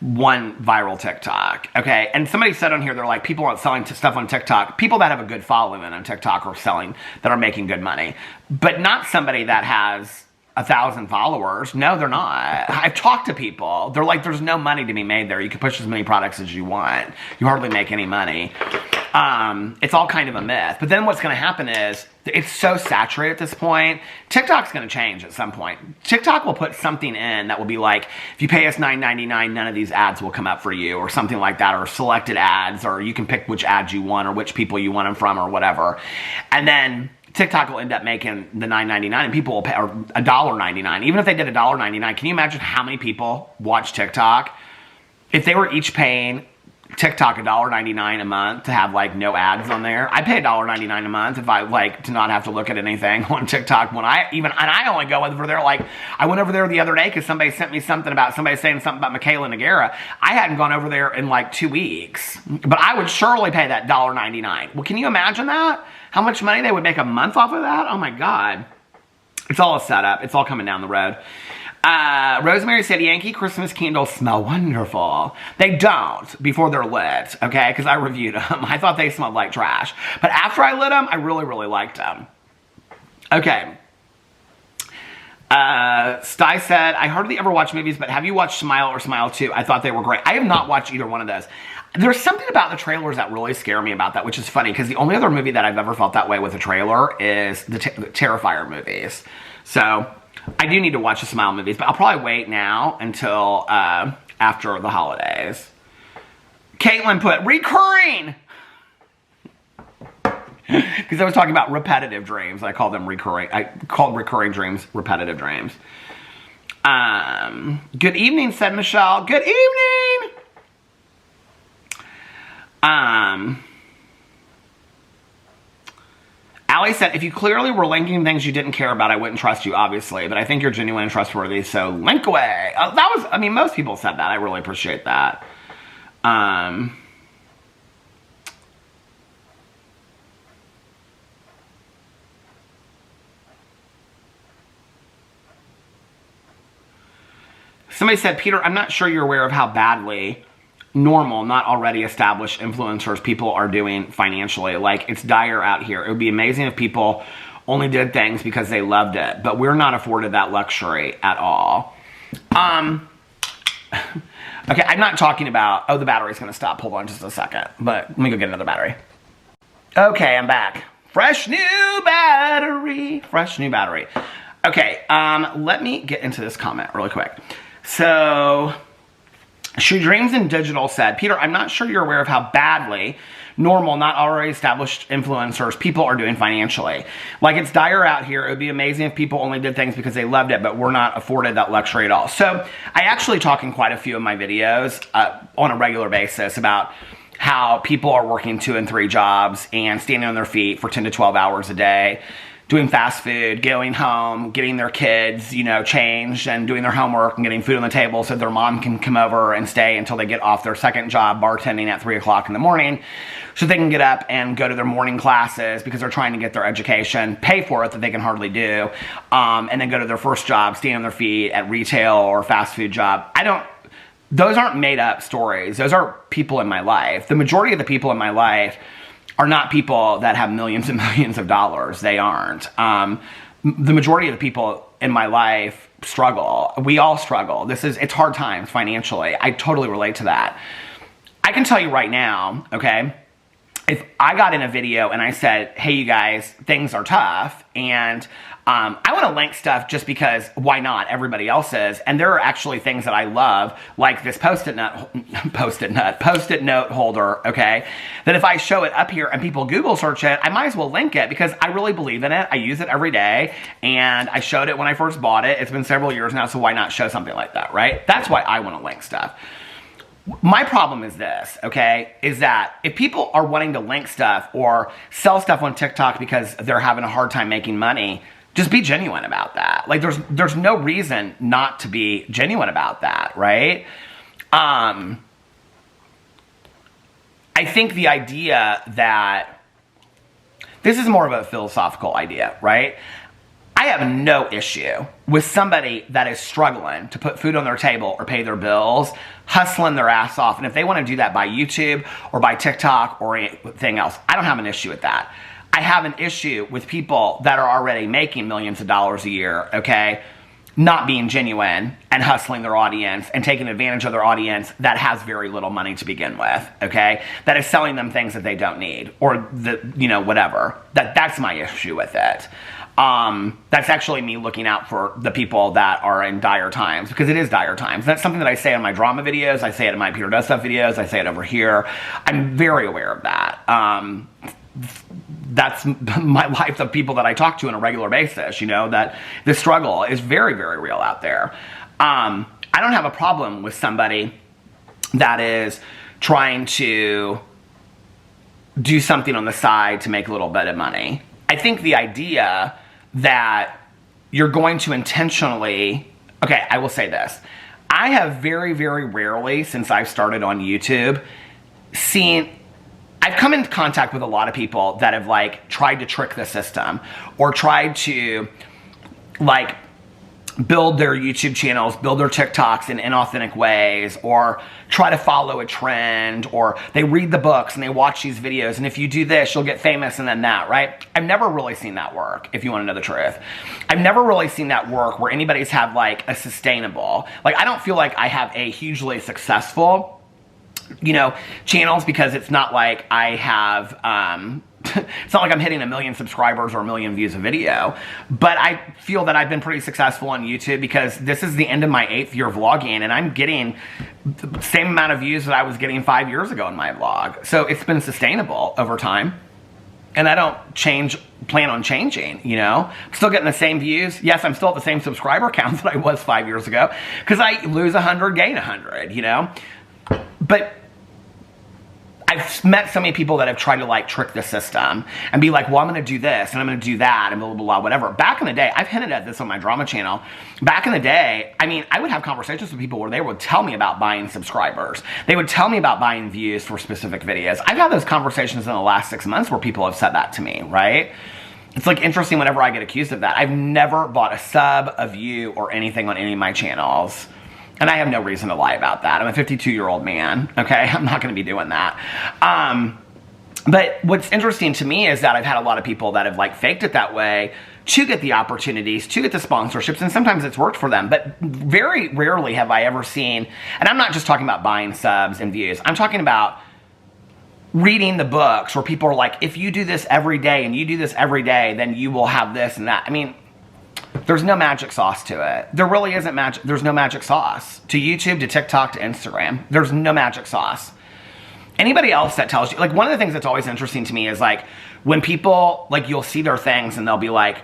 one viral TikTok. Okay. And somebody said on here, they're like, people aren't selling stuff on TikTok. People that have a good following on TikTok are selling, that are making good money. But not somebody that has 1,000 followers. No, they're not. I've talked to people. They're like, there's no money to be made there. You can push as many products as you want. You hardly make any money. It's all kind of a myth. But then what's going to happen is it's so saturated at this point. TikTok's going to change at some point. TikTok will put something in that will be like, if you pay us $9.99, none of these ads will come up for you or something like that, or selected ads, or you can pick which ads you want or which people you want them from or whatever. And then TikTok will end up making the $9.99 and people will pay, or $1.99. Even if they did $1.99, can you imagine how many people watch TikTok? If they were each paying TikTok $1.99 a month to have like no ads on there, I pay $1.99 a month if I like to not have to look at anything on TikTok. And I only go over there, like I went over there the other day because somebody sent me something about somebody saying something about Michaela Noguera. I hadn't gone over there in like 2 weeks, but I would surely pay that $1.99. Well, can you imagine that? How much money they would make a month off of that? Oh my God. It's all a setup. It's all coming down the road. Rosemary said, Yankee Christmas candles smell wonderful. They don't before they're lit, okay? Because I reviewed them. I thought they smelled like trash. But after I lit them, I really, really liked them. Okay. Sty said, I hardly ever watch movies, but have you watched Smile or Smile 2? I thought they were great. I have not watched either one of those. There's something about the trailers that really scare me about that, which is funny, because the only other movie that I've ever felt that way with a trailer is the Terrifier movies. So I do need to watch the Smile movies, but I'll probably wait now until after the holidays. Caitlin put, recurring! Because I was talking about repetitive dreams. I called them recurring. I called recurring dreams repetitive dreams. Good evening, said Michelle. Good evening! Allie said, if you clearly were linking things you didn't care about, I wouldn't trust you, obviously. But I think you're genuine and trustworthy, so link away. Most people said that. I really appreciate that. Somebody said, Peter, I'm not sure you're aware of how badly normal, not already established influencers people are doing financially. Like, it's dire out here. It would be amazing if people only did things because they loved it, but we're not afforded that luxury at all. Okay, I'm not talking about, oh, the battery's gonna stop. Hold on just a second. But let me go get another battery. Okay, I'm back. Fresh new battery. Fresh new battery. Okay, let me get into this comment really quick. So, She Dreams in Digital said, Peter, I'm not sure you're aware of how badly normal, not already established influencers people are doing financially. Like, it's dire out here. It would be amazing if people only did things because they loved it, but we're not afforded that luxury at all. So I actually talk in quite a few of my videos on a regular basis about how people are working 2 and 3 jobs and standing on their feet for 10 to 12 hours a day, doing fast food, going home, getting their kids, you know, changed and doing their homework and getting food on the table so their mom can come over and stay until they get off their second job bartending at 3 o'clock in the morning so they can get up and go to their morning classes because they're trying to get their education, pay for it that they can hardly do, and then go to their first job, stand on their feet at retail or fast food job. Those aren't made up stories. Those are people in my life. The majority of the people in my life are not people that have millions and millions of dollars. They aren't. The majority of the people in my life struggle. We all struggle. It's hard times financially. I totally relate to that. I can tell you right now, okay, if I got in a video and I said, hey, you guys, things are tough, and I want to link stuff just because why not? Everybody else is. And there are actually things that I love, like this post-it note holder, okay? That if I show it up here and people Google search it, I might as well link it because I really believe in it. I use it every day, and I showed it when I first bought it. It's been several years now, so why not show something like that, right? That's why I want to link stuff. My problem is this, okay, is that if people are wanting to link stuff or sell stuff on TikTok because they're having a hard time making money, just be genuine about that. Like, there's no reason not to be genuine about that, right? I think the idea that this is more of a philosophical idea, right? I have no issue with somebody that is struggling to put food on their table or pay their bills, hustling their ass off. And if they want to do that by YouTube or by TikTok or anything else, I don't have an issue with that. I have an issue with people that are already making millions of dollars a year, okay, not being genuine and hustling their audience and taking advantage of their audience that has very little money to begin with, okay, that is selling them things that they don't need or, whatever. That's my issue with it. That's actually me looking out for the people that are in dire times, because it is dire times. That's something that I say in my drama videos. I say it in my Peter Does Stuff videos. I say it over here. I'm very aware of that. That's my life of people that I talk to on a regular basis, that the struggle is very, very real out there. I don't have a problem with somebody that is trying to do something on the side to make a little bit of money. I think the idea that you're going to intentionally, okay, I will say this. I have very, very rarely, since I've started on YouTube, I've come into contact with a lot of people that have tried to trick the system or tried to build their YouTube channels, build their TikToks in inauthentic ways, or try to follow a trend, or they read the books and they watch these videos, and if you do this, you'll get famous and then that, right? I've never really seen that work, if you want to know the truth. I've never really seen that work where anybody's had a sustainable, I don't feel like I have a hugely successful channels, because it's not like I have, it's not like I'm hitting 1 million subscribers or 1 million views a video, but I feel that I've been pretty successful on YouTube because this is the end of my 8th year vlogging, and I'm getting the same amount of views that I was getting 5 years ago in my vlog. So it's been sustainable over time, and I don't plan on changing, I'm still getting the same views. Yes, I'm still at the same subscriber count that I was 5 years ago, because I lose 100, gain 100, But I've met so many people that have tried to trick the system and be like, well, I'm going to do this and I'm going to do that and blah, blah, blah, whatever. Back in the day, I've hinted at this on my drama channel. Back in the day, I would have conversations with people where they would tell me about buying subscribers. They would tell me about buying views for specific videos. I've had those conversations in the last 6 months where people have said that to me, right? It's interesting whenever I get accused of that. I've never bought a sub, a view, or anything on any of my channels. And I have no reason to lie about that. I'm a 52-year-old man, okay? I'm not going to be doing that. But what's interesting to me is that I've had a lot of people that have faked it that way to get the opportunities, to get the sponsorships, and sometimes it's worked for them. But very rarely have I ever seen, and I'm not just talking about buying subs and views, I'm talking about reading the books where people are like, if you do this every day and you do this every day, then you will have this and that. I mean, there's no magic sauce to it. There really isn't magic. There's no magic sauce to YouTube, to TikTok, to Instagram. There's no magic sauce. Anybody else that tells you, like, one of the things that's always interesting to me is, like, when people, like, you'll see their things and they'll be like,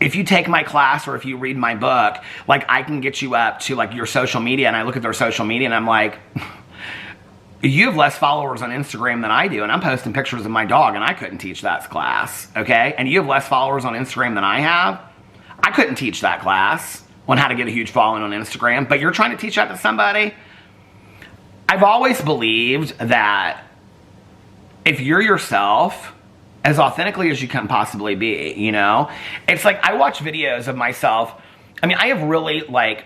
if you take my class or if you read my book, like, I can get you up to, like, your social media. And I look at their social media and I'm like, you have less followers on Instagram than I do, and I'm posting pictures of my dog, and I couldn't teach that class, okay? And you have less followers on Instagram than I have. I couldn't teach that class on how to get a huge following on Instagram, but you're trying to teach that to somebody? I've always believed that if you're yourself, as authentically as you can possibly be, you know? It's like, I watch videos of myself. I mean, I have really, like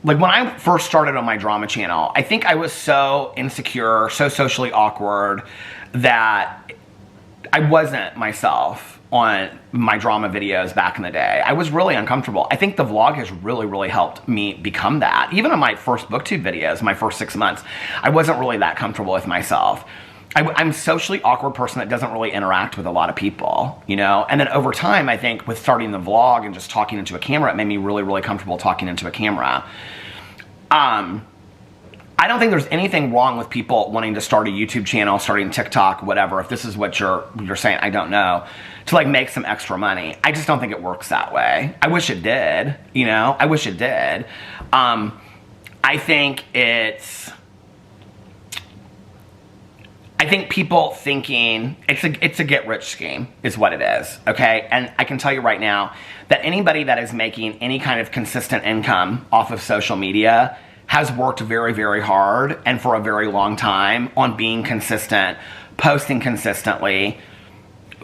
when I first started on my drama channel, I think I was so insecure, so socially awkward, that I wasn't myself on my drama videos back in the day. I was really uncomfortable. I think the vlog has really, really helped me become that. Even on my first booktube videos, my first 6 months, I wasn't really that comfortable with myself. I'm a socially awkward person that doesn't really interact with a lot of people, you know? And then over time, I think with starting the vlog and just talking into a camera, it made me really, really comfortable talking into a camera. I don't think there's anything wrong with people wanting to start a YouTube channel, starting TikTok, whatever. If this is what you're saying, I don't know, to like make some extra money. I just don't think it works that way. I wish it did, you know? I wish it did. I think people thinking it's a get-rich scheme is what it is, okay? And I can tell you right now that anybody that is making any kind of consistent income off of social media has worked very, very hard and for a very long time on being consistent, posting consistently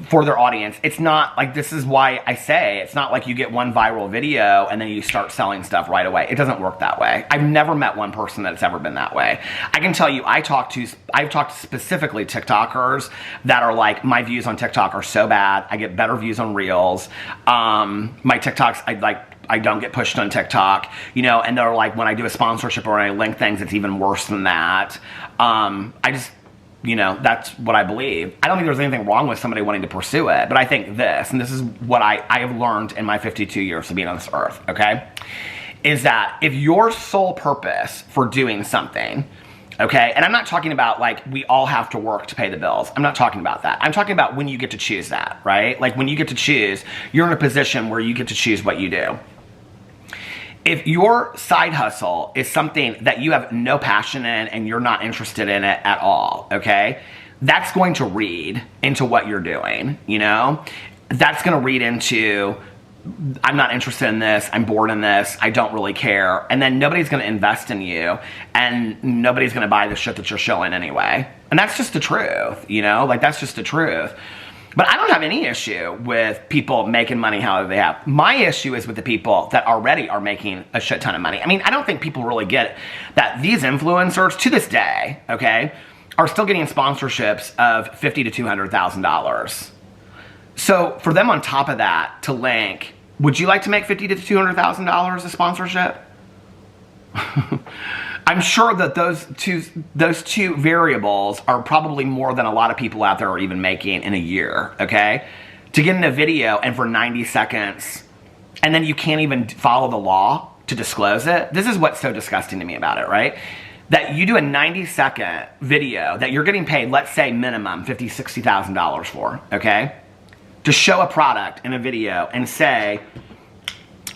for their audience. It's not like, this is why I say, it's not like you get one viral video and then you start selling stuff right away. It doesn't work that way. I've never met one person that's ever been that way. I can tell you, I've talked to specifically TikTokers that are like, my views on TikTok are so bad. I get better views on Reels. My TikToks, I don't get pushed on TikTok, you know, and they're like, when I do a sponsorship or when I link things, it's even worse than that. You know, that's what I believe. I don't think there's anything wrong with somebody wanting to pursue it, but I think this, and this is what I have learned in my 52 years of being on this earth, okay, is that if your sole purpose for doing something, okay, and I'm not talking about like we all have to work to pay the bills. I'm not talking about that. I'm talking about when you get to choose that, right? Like when you get to choose, you're in a position where you get to choose what you do. If your side hustle is something that you have no passion in and you're not interested in it at all, okay, that's going to read into what you're doing, you know? That's going to read into, I'm not interested in this, I'm bored in this, I don't really care, and then nobody's going to invest in you, and nobody's going to buy the shit that you're showing anyway. And that's just the truth, you know? Like, that's just the truth. But I don't have any issue with people making money however they have. My issue is with the people that already are making a shit ton of money. I mean, I don't think people really get that these influencers, to this day, okay, are still getting sponsorships of $50,000 to $200,000. So for them on top of that to link, would you like to make $50,000 to $200,000 a sponsorship? I'm sure that those two variables are probably more than a lot of people out there are even making in a year, okay? To get in a video and for 90 seconds, and then you can't even follow the law to disclose it. This is what's so disgusting to me about it, right? That you do a 90-second video that you're getting paid, let's say minimum $50,000, $60,000 for, okay? To show a product in a video and say,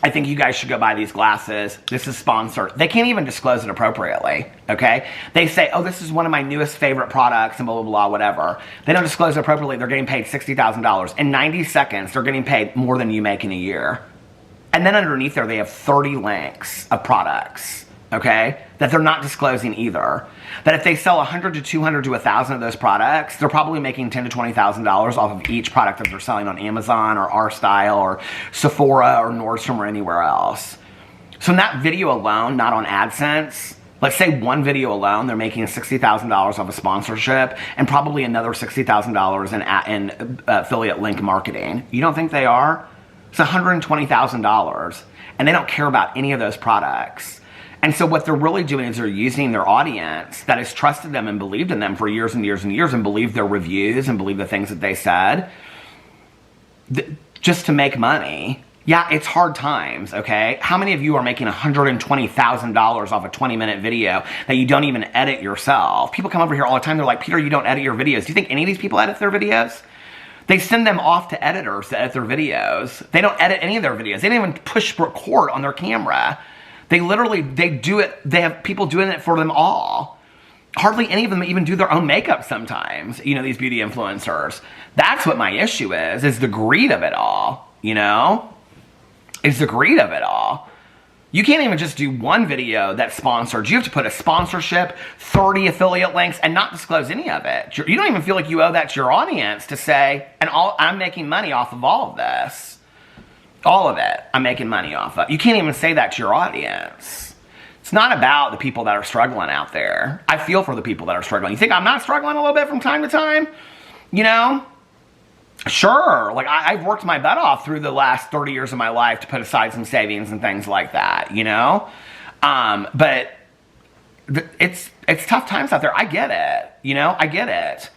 I think you guys should go buy these glasses. This is sponsored. They can't even disclose it appropriately, okay? They say, oh, this is one of my newest favorite products and blah, blah, blah, whatever. They don't disclose it appropriately. They're getting paid $60,000. In 90 seconds, they're getting paid more than you make in a year. And then underneath there, they have 30 links of products, okay, that they're not disclosing either. That if they sell 100 to 200 to 1,000 of those products, they're probably making $10,000 to $20,000 off of each product that they're selling on Amazon or R Style or Sephora or Nordstrom or anywhere else. So in that video alone, not on AdSense, let's say one video alone, they're making $60,000 off of sponsorship and probably another $60,000 in affiliate link marketing. You don't think they are? It's $120,000. And they don't care about any of those products. And so what they're really doing is they're using their audience that has trusted them and believed in them for years and years and years and believed their reviews and believed the things that they said just to make money. Yeah, it's hard times, okay? How many of you are making $120,000 off a 20-minute video that you don't even edit yourself? People come over here all the time. They're like, Peter, you don't edit your videos. Do you think any of these people edit their videos? They send them off to editors to edit their videos. They don't edit any of their videos. They don't even push record on their camera. They do it. They have people doing it for them all. Hardly any of them even do their own makeup sometimes, you know, these beauty influencers. That's what my issue is the greed of it all, you know? It's the greed of it all. You can't even just do one video that's sponsored. You have to put a sponsorship, 30 affiliate links, and not disclose any of it. You don't even feel like you owe that to your audience to say, I'm making money off of all of this. All of it, I'm making money off of. You can't even say that to your audience. It's not about the people that are struggling out there. I feel for the people that are struggling. You think I'm not struggling a little bit from time to time? You know? Sure, like I've worked my butt off through the last 30 years of my life to put aside some savings and things like that, you know? But it's tough times out there. I get it, you know? I get it.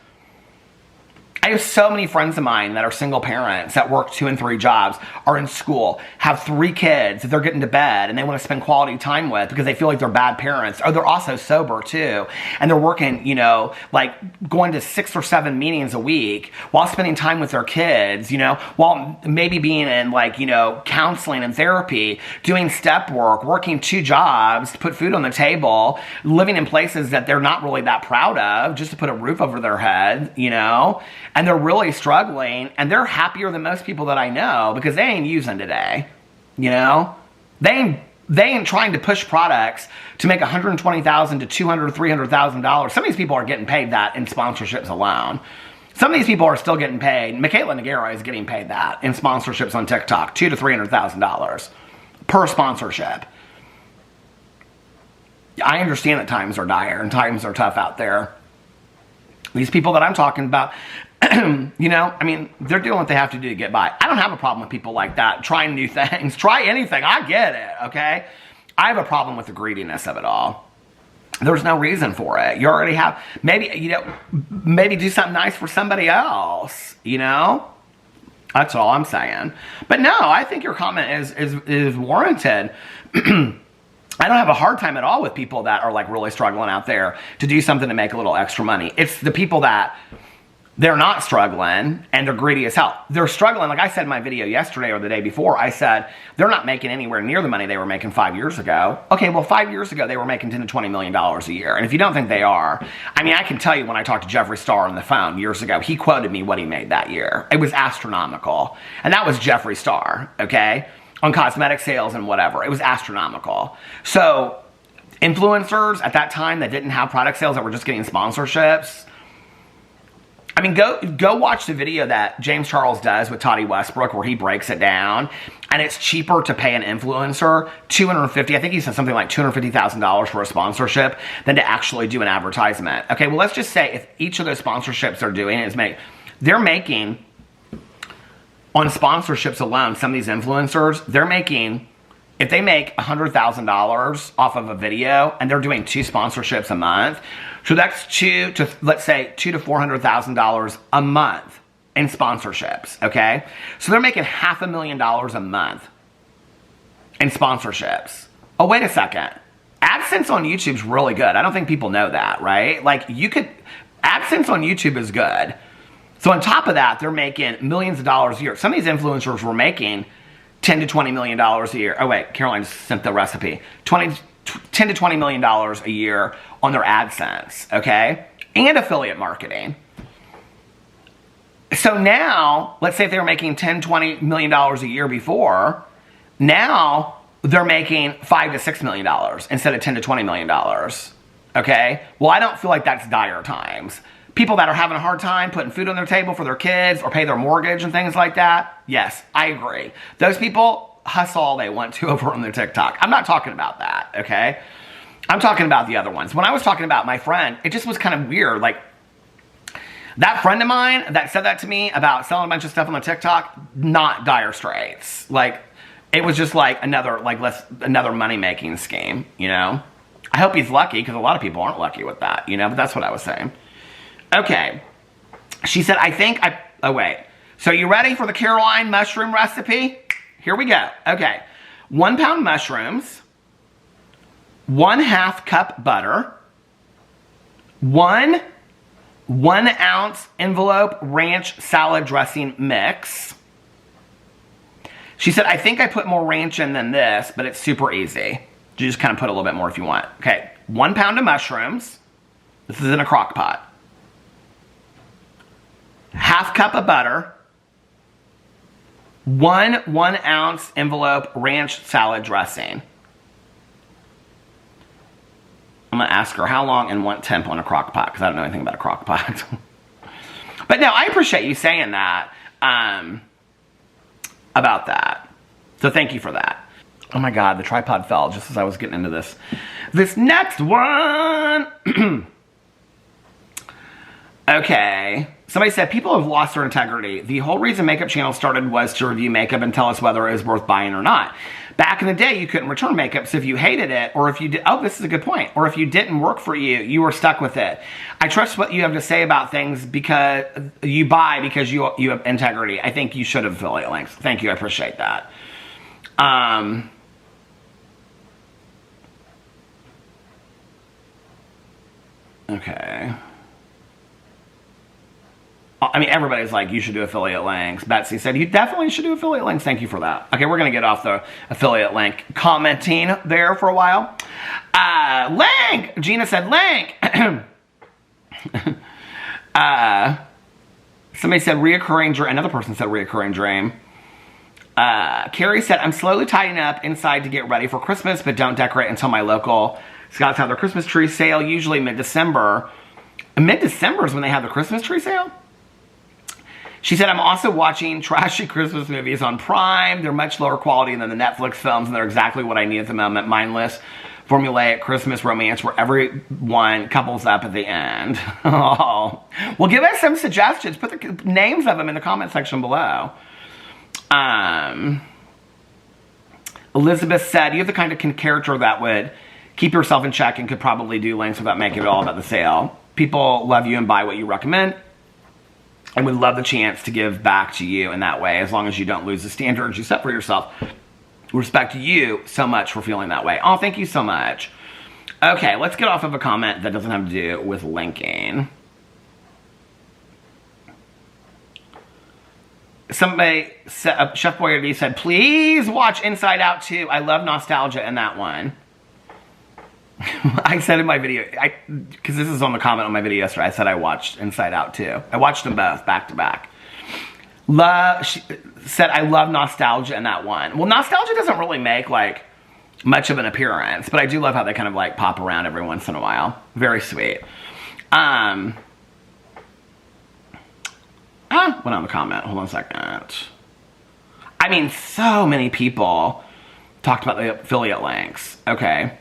I have so many friends of mine that are single parents that work 2 and 3 jobs, are in school, have 3 kids that they're getting to bed and they want to spend quality time with because they feel like they're bad parents. Or they're also sober too. And they're working, you know, like going to 6 or 7 meetings a week while spending time with their kids, you know, while maybe being in like, you know, counseling and therapy, doing step work, working 2 jobs to put food on the table, living in places that they're not really that proud of just to put a roof over their head, you know. And they're really struggling, and they're happier than most people that I know because they ain't using today, you know? They ain't trying to push products to make $120,000 to $200,000, $300,000. Some of these people are getting paid that in sponsorships alone. Some of these people are still getting paid. Michaela Nogueira is getting paid that in sponsorships on TikTok, $200,000 to $300,000 per sponsorship. I understand that times are dire and times are tough out there. These people that I'm talking about, you know, I mean, they're doing what they have to do to get by. I don't have a problem with people like that trying new things. Try anything. I get it, okay? I have a problem with the greediness of it all. There's no reason for it. You already have, maybe, you know, maybe do something nice for somebody else, you know? That's all I'm saying. But no, I think your comment is warranted. I don't have a hard time at all with people that are like really struggling out there to do something to make a little extra money. It's the people that they're not struggling and they're greedy as hell. They're struggling. Like I said in my video yesterday or the day before, I said they're not making anywhere near the money they were making 5 years ago. Okay, well 5 years ago they were making $10 to $20 million a year. And if you don't think they are, I mean, I can tell you when I talked to Jeffree Star on the phone years ago, he quoted me what he made that year. It was astronomical. And that was Jeffree Star, okay? On cosmetic sales and whatever. It was astronomical. So influencers at that time that didn't have product sales that were just getting sponsorships, I mean, go watch the video that James Charles does with Toddy Westbrook where he breaks it down. And it's cheaper to pay an influencer $250,000, I think he said something like $250,000 for a sponsorship than to actually do an advertisement. Okay, well, let's just say if each of those sponsorships they're doing is they're making, on sponsorships alone, some of these influencers, they're making, if they make $100,000 off of a video and they're doing 2 sponsorships a month, so that's let's say $200,000 to $400,000 a month in sponsorships, okay? So they're making $500,000 a month in sponsorships. Oh, wait a second. AdSense on YouTube's really good. I don't think people know that, right? Like AdSense on YouTube is good. So on top of that, they're making millions of dollars a year. Some of these influencers were making $10 to $20 million a year. Oh wait, Caroline just sent the recipe. $10 to $20 million a year on their AdSense, okay? And affiliate marketing. So now, let's say if they were making $10, $20 million a year before, now they're making $5 to $6 million instead of $10 to $20 million, okay? Well, I don't feel like that's dire times. People that are having a hard time putting food on their table for their kids or pay their mortgage and things like that, yes, I agree. Those people hustle all they want to over on their TikTok. I'm not talking about that, okay? I'm talking about the other ones. When I was talking about my friend, it just was kind of weird. Like, That friend of mine that said that to me about selling a bunch of stuff on the TikTok, not dire straits. Like, it was just like another money-making scheme, you know? I hope he's lucky, because a lot of people aren't lucky with that, you know? But that's what I was saying. Okay. She said, oh, wait. So you ready for the Caroline mushroom recipe? Here we go. Okay. 1 pound mushrooms, 1/2 cup butter, 1 ounce envelope ranch salad dressing mix. She said, I think I put more ranch in than this, but it's super easy. You just kind of put a little bit more if you want. Okay, 1 pound of mushrooms. This is in a crock pot. 1/2 cup of butter. 1 ounce envelope ranch salad dressing. I'm going to ask her how long and what temp on a crock pot, because I don't know anything about a crock pot. But no, I appreciate you saying that about that. So thank you for that. Oh my God, the tripod fell just as I was getting into this. This next one. Okay. Somebody said, people have lost their integrity. The whole reason Makeup Channel started was to review makeup and tell us whether it was worth buying or not. Back in the day, you couldn't return makeup, so if you hated it, or if you did, oh, this is a good point, or if you didn't work for you, you were stuck with it. I trust what you have to say about things because you buy because you have integrity. I think you should have affiliate links. Thank you, I appreciate that. Okay. I mean, everybody's like, you should do affiliate links. Betsy said, you definitely should do affiliate links. Thank you for that. Okay, we're going to get off the affiliate link commenting there for a while. Link! Gina said, link! Somebody said, reoccurring dream. Another person said, reoccurring dream. Carrie said, I'm slowly tidying up inside to get ready for Christmas, but don't decorate until my local Scouts have their Christmas tree sale, usually mid-December. Mid-December is when they have the Christmas tree sale? She said, I'm also watching trashy Christmas movies on Prime. They're much lower quality than the Netflix films, and they're exactly what I need at the moment. Mindless, formulaic Christmas romance where everyone couples up at the end. Oh. Well, give us some suggestions. Put the names of them in the comment section below. Elizabeth said, you have the kind of character that would keep yourself in check and could probably do links without making it all about the sale. People love you and buy what you recommend. And would love the chance to give back to you in that way, as long as you don't lose the standards you set for yourself. Respect you so much for feeling that way. Oh, thank you so much. Okay, let's get off of a comment that doesn't have to do with linking. Somebody said, Chef Boyardee said, please watch Inside Out 2. I love nostalgia in that one. I said in my video, because this is on the comment on my video yesterday, I said I watched Inside Out 2. I watched them both back to back. She said, I love nostalgia in that one. Well, nostalgia doesn't really make like much of an appearance, but I do love how they kind of like pop around every once in a while. Very sweet. Went on the comment. Hold on a second. I mean, so many people talked about the affiliate links. Okay.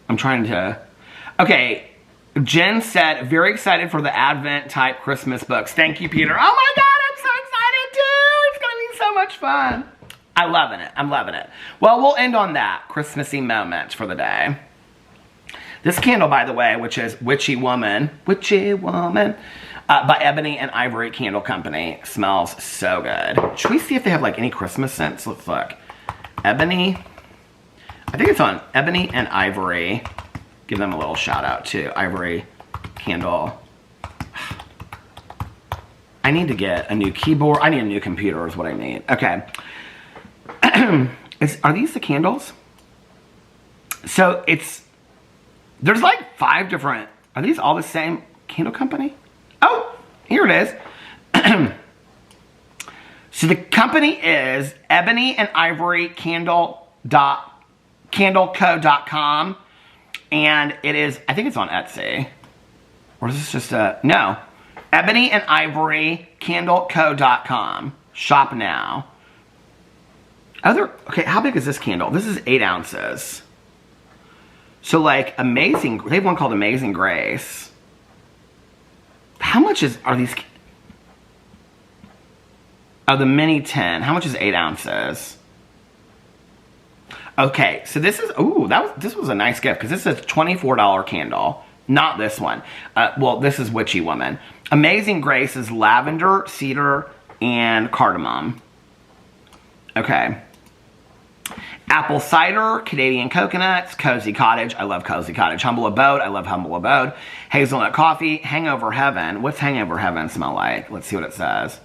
I'm trying to... Okay, Jen said, very excited for the Advent type Christmas books. Thank you, Peter. Oh my God, I'm so excited too. It's going to be so much fun. I'm loving it. I'm loving it. Well, we'll end on that Christmassy moment for the day. This candle, by the way, which is Witchy Woman, by Ebony and Ivory Candle Company, smells so good. Should we see if they have like any Christmas scents? Let's look. Ebony... I think it's on Ebony and Ivory. Give them a little shout out too. Ivory Candle. I need to get a new keyboard. I need a new computer is what I need. Okay. Are these the candles? So there's like 5 different, are these all the same candle company? Oh, here it is. So the company is Ebony and Ivory candleco.com, and it is, I think it's on Etsy, or is this just no, Ebony and Ivory candleco.com. Shop now. Okay, how big is this candle? This is 8 ounces. So like Amazing, they have one called Amazing Grace. How much are these? Oh, the mini 10. How much is 8 ounces? Okay, so this is, this was a nice gift because this is a $24 candle. Not this one. Well, this is Witchy Woman. Amazing Grace is lavender, cedar, and cardamom. Okay. Apple cider, Canadian coconuts, cozy cottage. I love cozy cottage. Humble abode. I love humble abode. Hazelnut coffee, hangover heaven. What's hangover heaven smell like? Let's see what it says.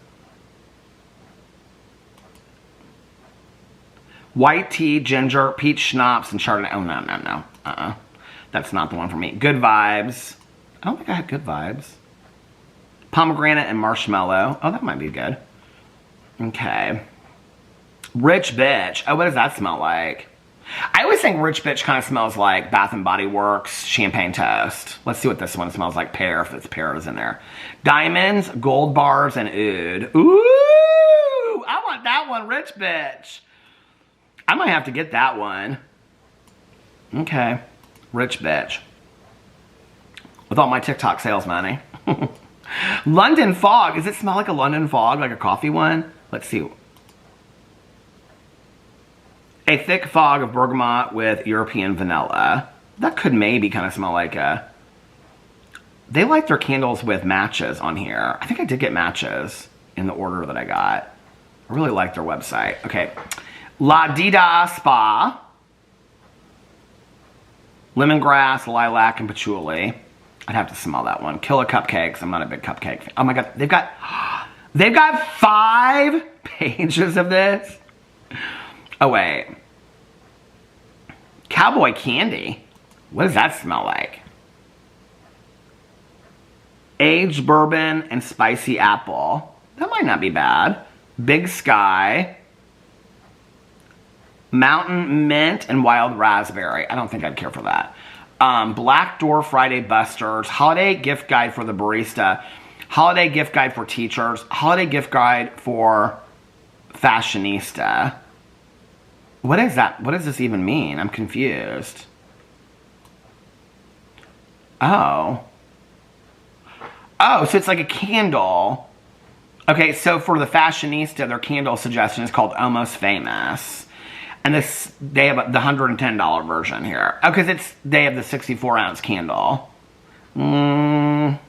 White tea, ginger, peach schnapps, and Chardonnay. Oh, no. That's not the one for me. Good vibes. I don't think I had good vibes. Pomegranate and marshmallow. Oh, that might be good. Okay. Rich Bitch. Oh, what does that smell like? I always think Rich Bitch kind of smells like Bath & Body Works Champagne Toast. Let's see what this one smells like. Pear, if it's pear is in there. Diamonds, gold bars, and oud. Ooh! I want that one, Rich Bitch. I might have to get that one. Okay. Rich Bitch. With all my TikTok sales money. London Fog. Does it smell like a London Fog? Like a coffee one? Let's see. A thick fog of bergamot with European vanilla. That could maybe kind of smell like a... They like their candles with matches on here. I think I did get matches in the order that I got. I really like their website. Okay. La Dida Spa. Lemongrass, lilac, and patchouli. I'd have to smell that one. Killer Cupcakes. I'm not a big cupcake fan. Oh my god, they've got 5 pages of this. Oh wait. Cowboy Candy. What does that smell like? Aged bourbon and spicy apple. That might not be bad. Big Sky. Mountain mint and wild raspberry. I don't think I'd care for that. Black Door Friday Busters. Holiday gift guide for the barista. Holiday gift guide for teachers. Holiday gift guide for fashionista. What is that? What does this even mean? I'm confused. Oh. Oh, so it's like a candle. Okay, so for the fashionista, their candle suggestion is called Almost Famous. And this, they have the $110 version here. Oh, because they have the 64-ounce candle. Or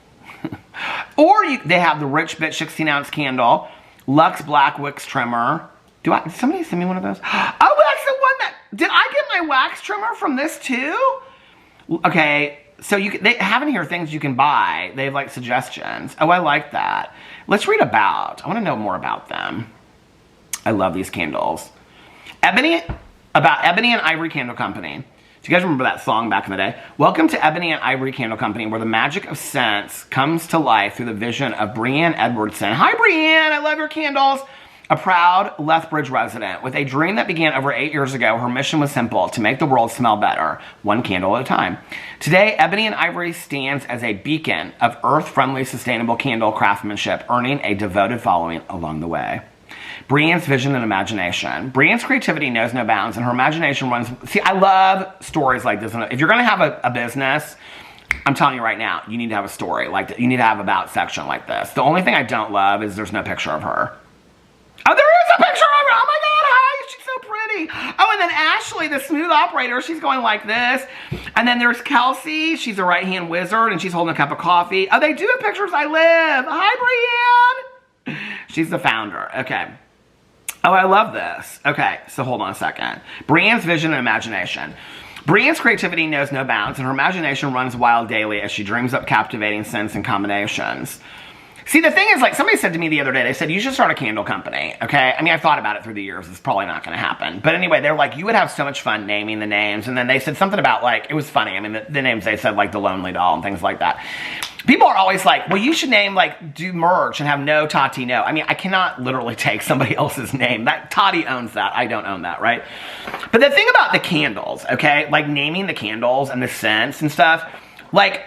they have the Rich Bitch 16-ounce candle. Luxe Black Wicks Trimmer. Did somebody send me one of those? Oh, that's the one that... Did I get my wax trimmer from this too? Okay, so they have in here things you can buy. They have like suggestions. Oh, I like that. Let's read about. I want to know more about them. I love these candles. Ebony and Ivory Candle Company. Do you guys remember that song back in the day? Welcome to Ebony and Ivory Candle Company, where the magic of scents comes to life through the vision of Brienne Edwardson. Hi, Brienne. I love your candles. A proud Lethbridge resident. With a dream that began over 8 years ago, her mission was simple: to make the world smell better, one candle at a time. Today, Ebony and Ivory stands as a beacon of earth-friendly, sustainable candle craftsmanship, earning a devoted following along the way. Brienne's vision and imagination. Brienne's creativity knows no bounds, and her imagination runs... See, I love stories like this. If you're going to have a business, I'm telling you right now, you need to have a story. Like, you need to have about section like this. The only thing I don't love is there's no picture of her. Oh, there is a picture of her! Oh my god, hi! She's so pretty! Oh, and then Ashley, the smooth operator, she's going like this. And then there's Kelsey, she's a right-hand wizard, and she's holding a cup of coffee. Oh, they do have pictures. I live! Hi, Brienne! She's the founder. Okay. Oh, I love this. Okay, so hold on a second. Brienne's vision and imagination. Brienne's creativity knows no bounds, and her imagination runs wild daily as she dreams up captivating scents and combinations. See, the thing is, like, somebody said to me the other day, they said, you should start a candle company, okay? I mean, I've thought about it through the years. It's probably not going to happen. But anyway, they're like, you would have so much fun naming the names. And then they said something about, like, it was funny. I mean, the names they said, like, the Lonely Doll and things like that. People are always like, well, you should name, like, do merch and have no Tati no. I mean, I cannot literally take somebody else's name. That Tati owns that. I don't own that, right? But the thing about the candles, okay? Like, naming the candles and the scents and stuff, like...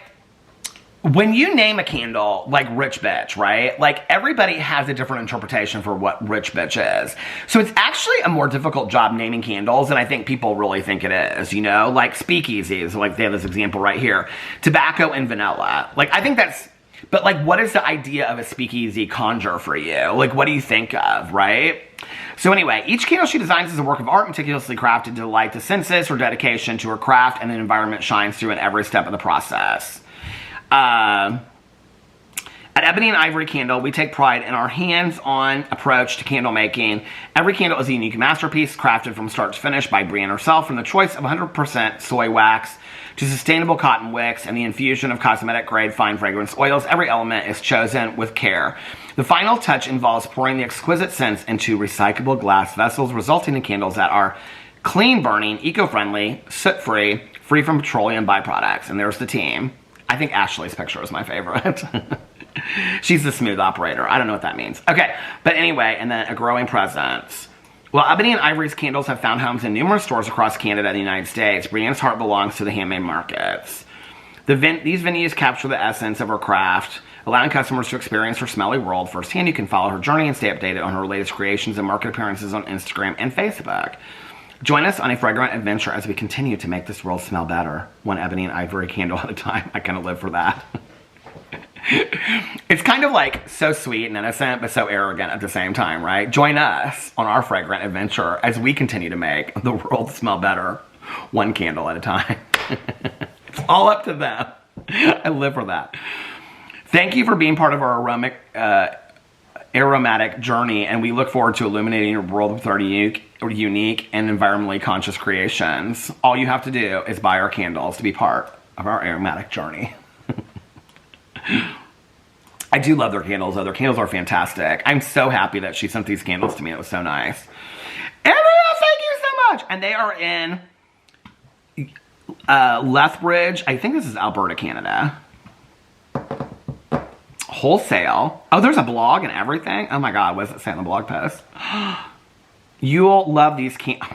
when you name a candle like Rich Bitch, right? Like everybody has a different interpretation for what Rich Bitch is. So it's actually a more difficult job naming candles than I think people really think it is, you know? Like speakeasies, like they have this example right here. Tobacco and vanilla. Like I think that's, but like what is the idea of a speakeasy conjure for you? Like what do you think of, right? So anyway, each candle she designs is a work of art meticulously crafted to delight the senses. Her dedication to her craft and the environment shines through in every step of the process. At Ebony and Ivory Candle, we take pride in our hands-on approach to candle making. Every candle is a unique masterpiece crafted from start to finish by Brienne herself, from the choice of 100% soy wax to sustainable cotton wicks and the infusion of cosmetic-grade fine fragrance oils. Every element is chosen with care. The final touch involves pouring the exquisite scents into recyclable glass vessels, resulting in candles that are clean-burning, eco-friendly, soot-free, free from petroleum byproducts. And there's the team. I think Ashley's picture is my favorite. She's the smooth operator. I don't know what that means. Okay, but anyway, and then a growing presence. While Ebony and Ivory's candles have found homes in numerous stores across Canada and the United States, Brienne's heart belongs to the handmade markets. These venues capture the essence of her craft, allowing customers to experience her smelly world firsthand. You can follow her journey and stay updated on her latest creations and market appearances on Instagram and Facebook. Join us on a fragrant adventure as we continue to make this world smell better, one Ebony and Ivory candle at a time. I kind of live for that. It's kind of like so sweet and innocent, but so arrogant at the same time, right? Join us on our fragrant adventure as we continue to make the world smell better, one candle at a time. It's all up to them. I live for that. Thank you for being part of our aromatic journey, and we look forward to illuminating your world with our unique and environmentally conscious creations. All you have to do is buy our candles to be part of our aromatic journey. I do love their candles, though. Their candles are fantastic. I'm so happy that she sent these candles to me. It was so nice. Ariel, thank you so much. And they are in Lethbridge. I think this is Alberta, Canada. Wholesale. Oh, there's a blog and everything. Oh my God, what does it say on the blog post? You'll love these candles.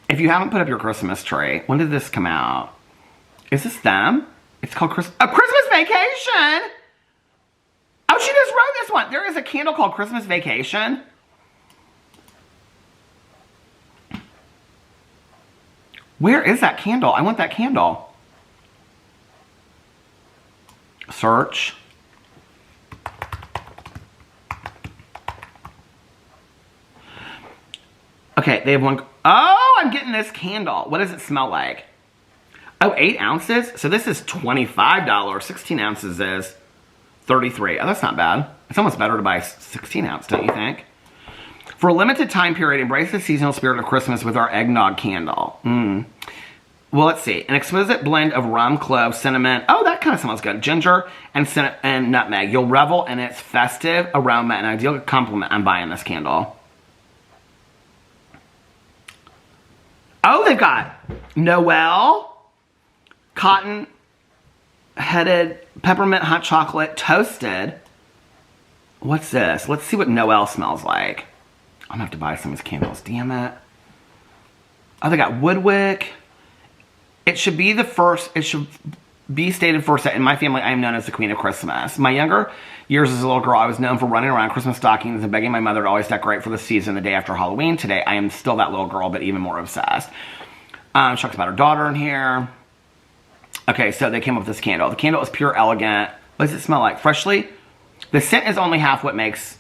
If you haven't put up your Christmas tree, when did this come out? Is this them? It's called A Christmas Vacation. Oh, she just wrote this one. There is a candle called Christmas Vacation. Where is that candle? I want that candle. Search. Okay, they have one. Oh, I'm getting this candle. What does it smell like? Oh, 8 ounces? So this is $25. 16 ounces is $33. Oh, that's not bad. It's almost better to buy 16 ounce, don't you think? For a limited time period, embrace the seasonal spirit of Christmas with our eggnog candle. Well, let's see. An exquisite blend of rum, clove, cinnamon. Oh, that kind of smells good. Ginger and nutmeg. You'll revel in its festive aroma, an ideal compliment. I'm buying this candle. Oh, they've got Noel, cotton-headed peppermint hot chocolate, toasted. What's this? Let's see what Noel smells like. I'm gonna have to buy some of these candles. Damn it. Oh, they got Woodwick. It should be stated first that in my family, I am known as the Queen of Christmas. My younger years as a little girl, I was known for running around Christmas stockings and begging my mother to always decorate for the season the day after Halloween. Today, I am still that little girl, but even more obsessed. She talks about her daughter in here. Okay, so they came up with this candle. The candle is pure elegant. What does it smell like? Freshly? The scent is only half what makes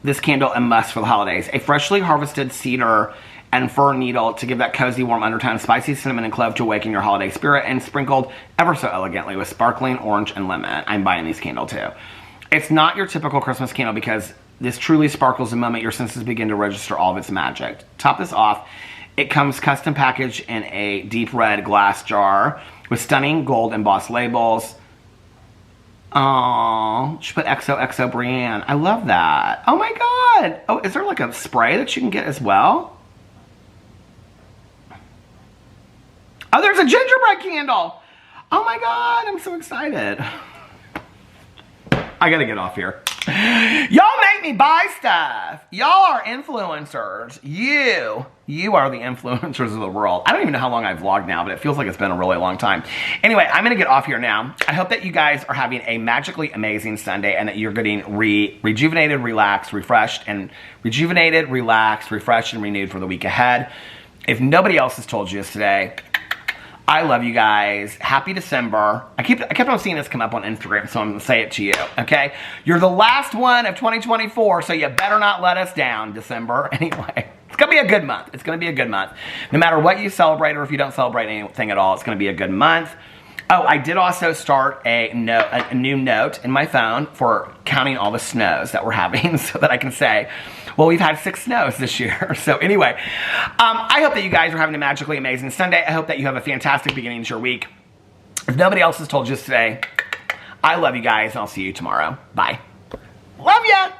this candle a must for the holidays. A freshly harvested cedar and fir needle to give that cozy, warm undertone, spicy cinnamon and clove to awaken your holiday spirit, and sprinkled ever so elegantly with sparkling orange and lemon. I'm buying these candle too. It's not your typical Christmas candle because this truly sparkles the moment your senses begin to register all of its magic. Top this off, it comes custom packaged in a deep red glass jar with stunning gold embossed labels. Oh, she put XOXO Brienne. I love that. Oh my God. Oh, is there like a spray that you can get as well? Oh, there's a gingerbread candle. Oh my God, I'm so excited. I gotta get off here. Y'all make me buy stuff. Y'all are influencers. You are the influencers of the world. I don't even know how long I've vlogged now, but it feels like it's been a really long time. Anyway, I'm going to get off here now. I hope that you guys are having a magically amazing Sunday and that you're getting rejuvenated, relaxed, refreshed, and renewed for the week ahead. If nobody else has told you this today, I love you guys. Happy December. I kept on seeing this come up on Instagram, so I'm going to say it to you, okay? You're the last one of 2024, so you better not let us down, December. Anyway, it's going to be a good month. It's going to be a good month. No matter what you celebrate or if you don't celebrate anything at all, it's going to be a good month. Oh, I did also start a new note in my phone for counting all the snows that we're having so that I can say, well, we've had 6 snows this year. So anyway, I hope that you guys are having a magically amazing Sunday. I hope that you have a fantastic beginning to your week. If nobody else has told you this today, I love you guys, and I'll see you tomorrow. Bye. Love ya!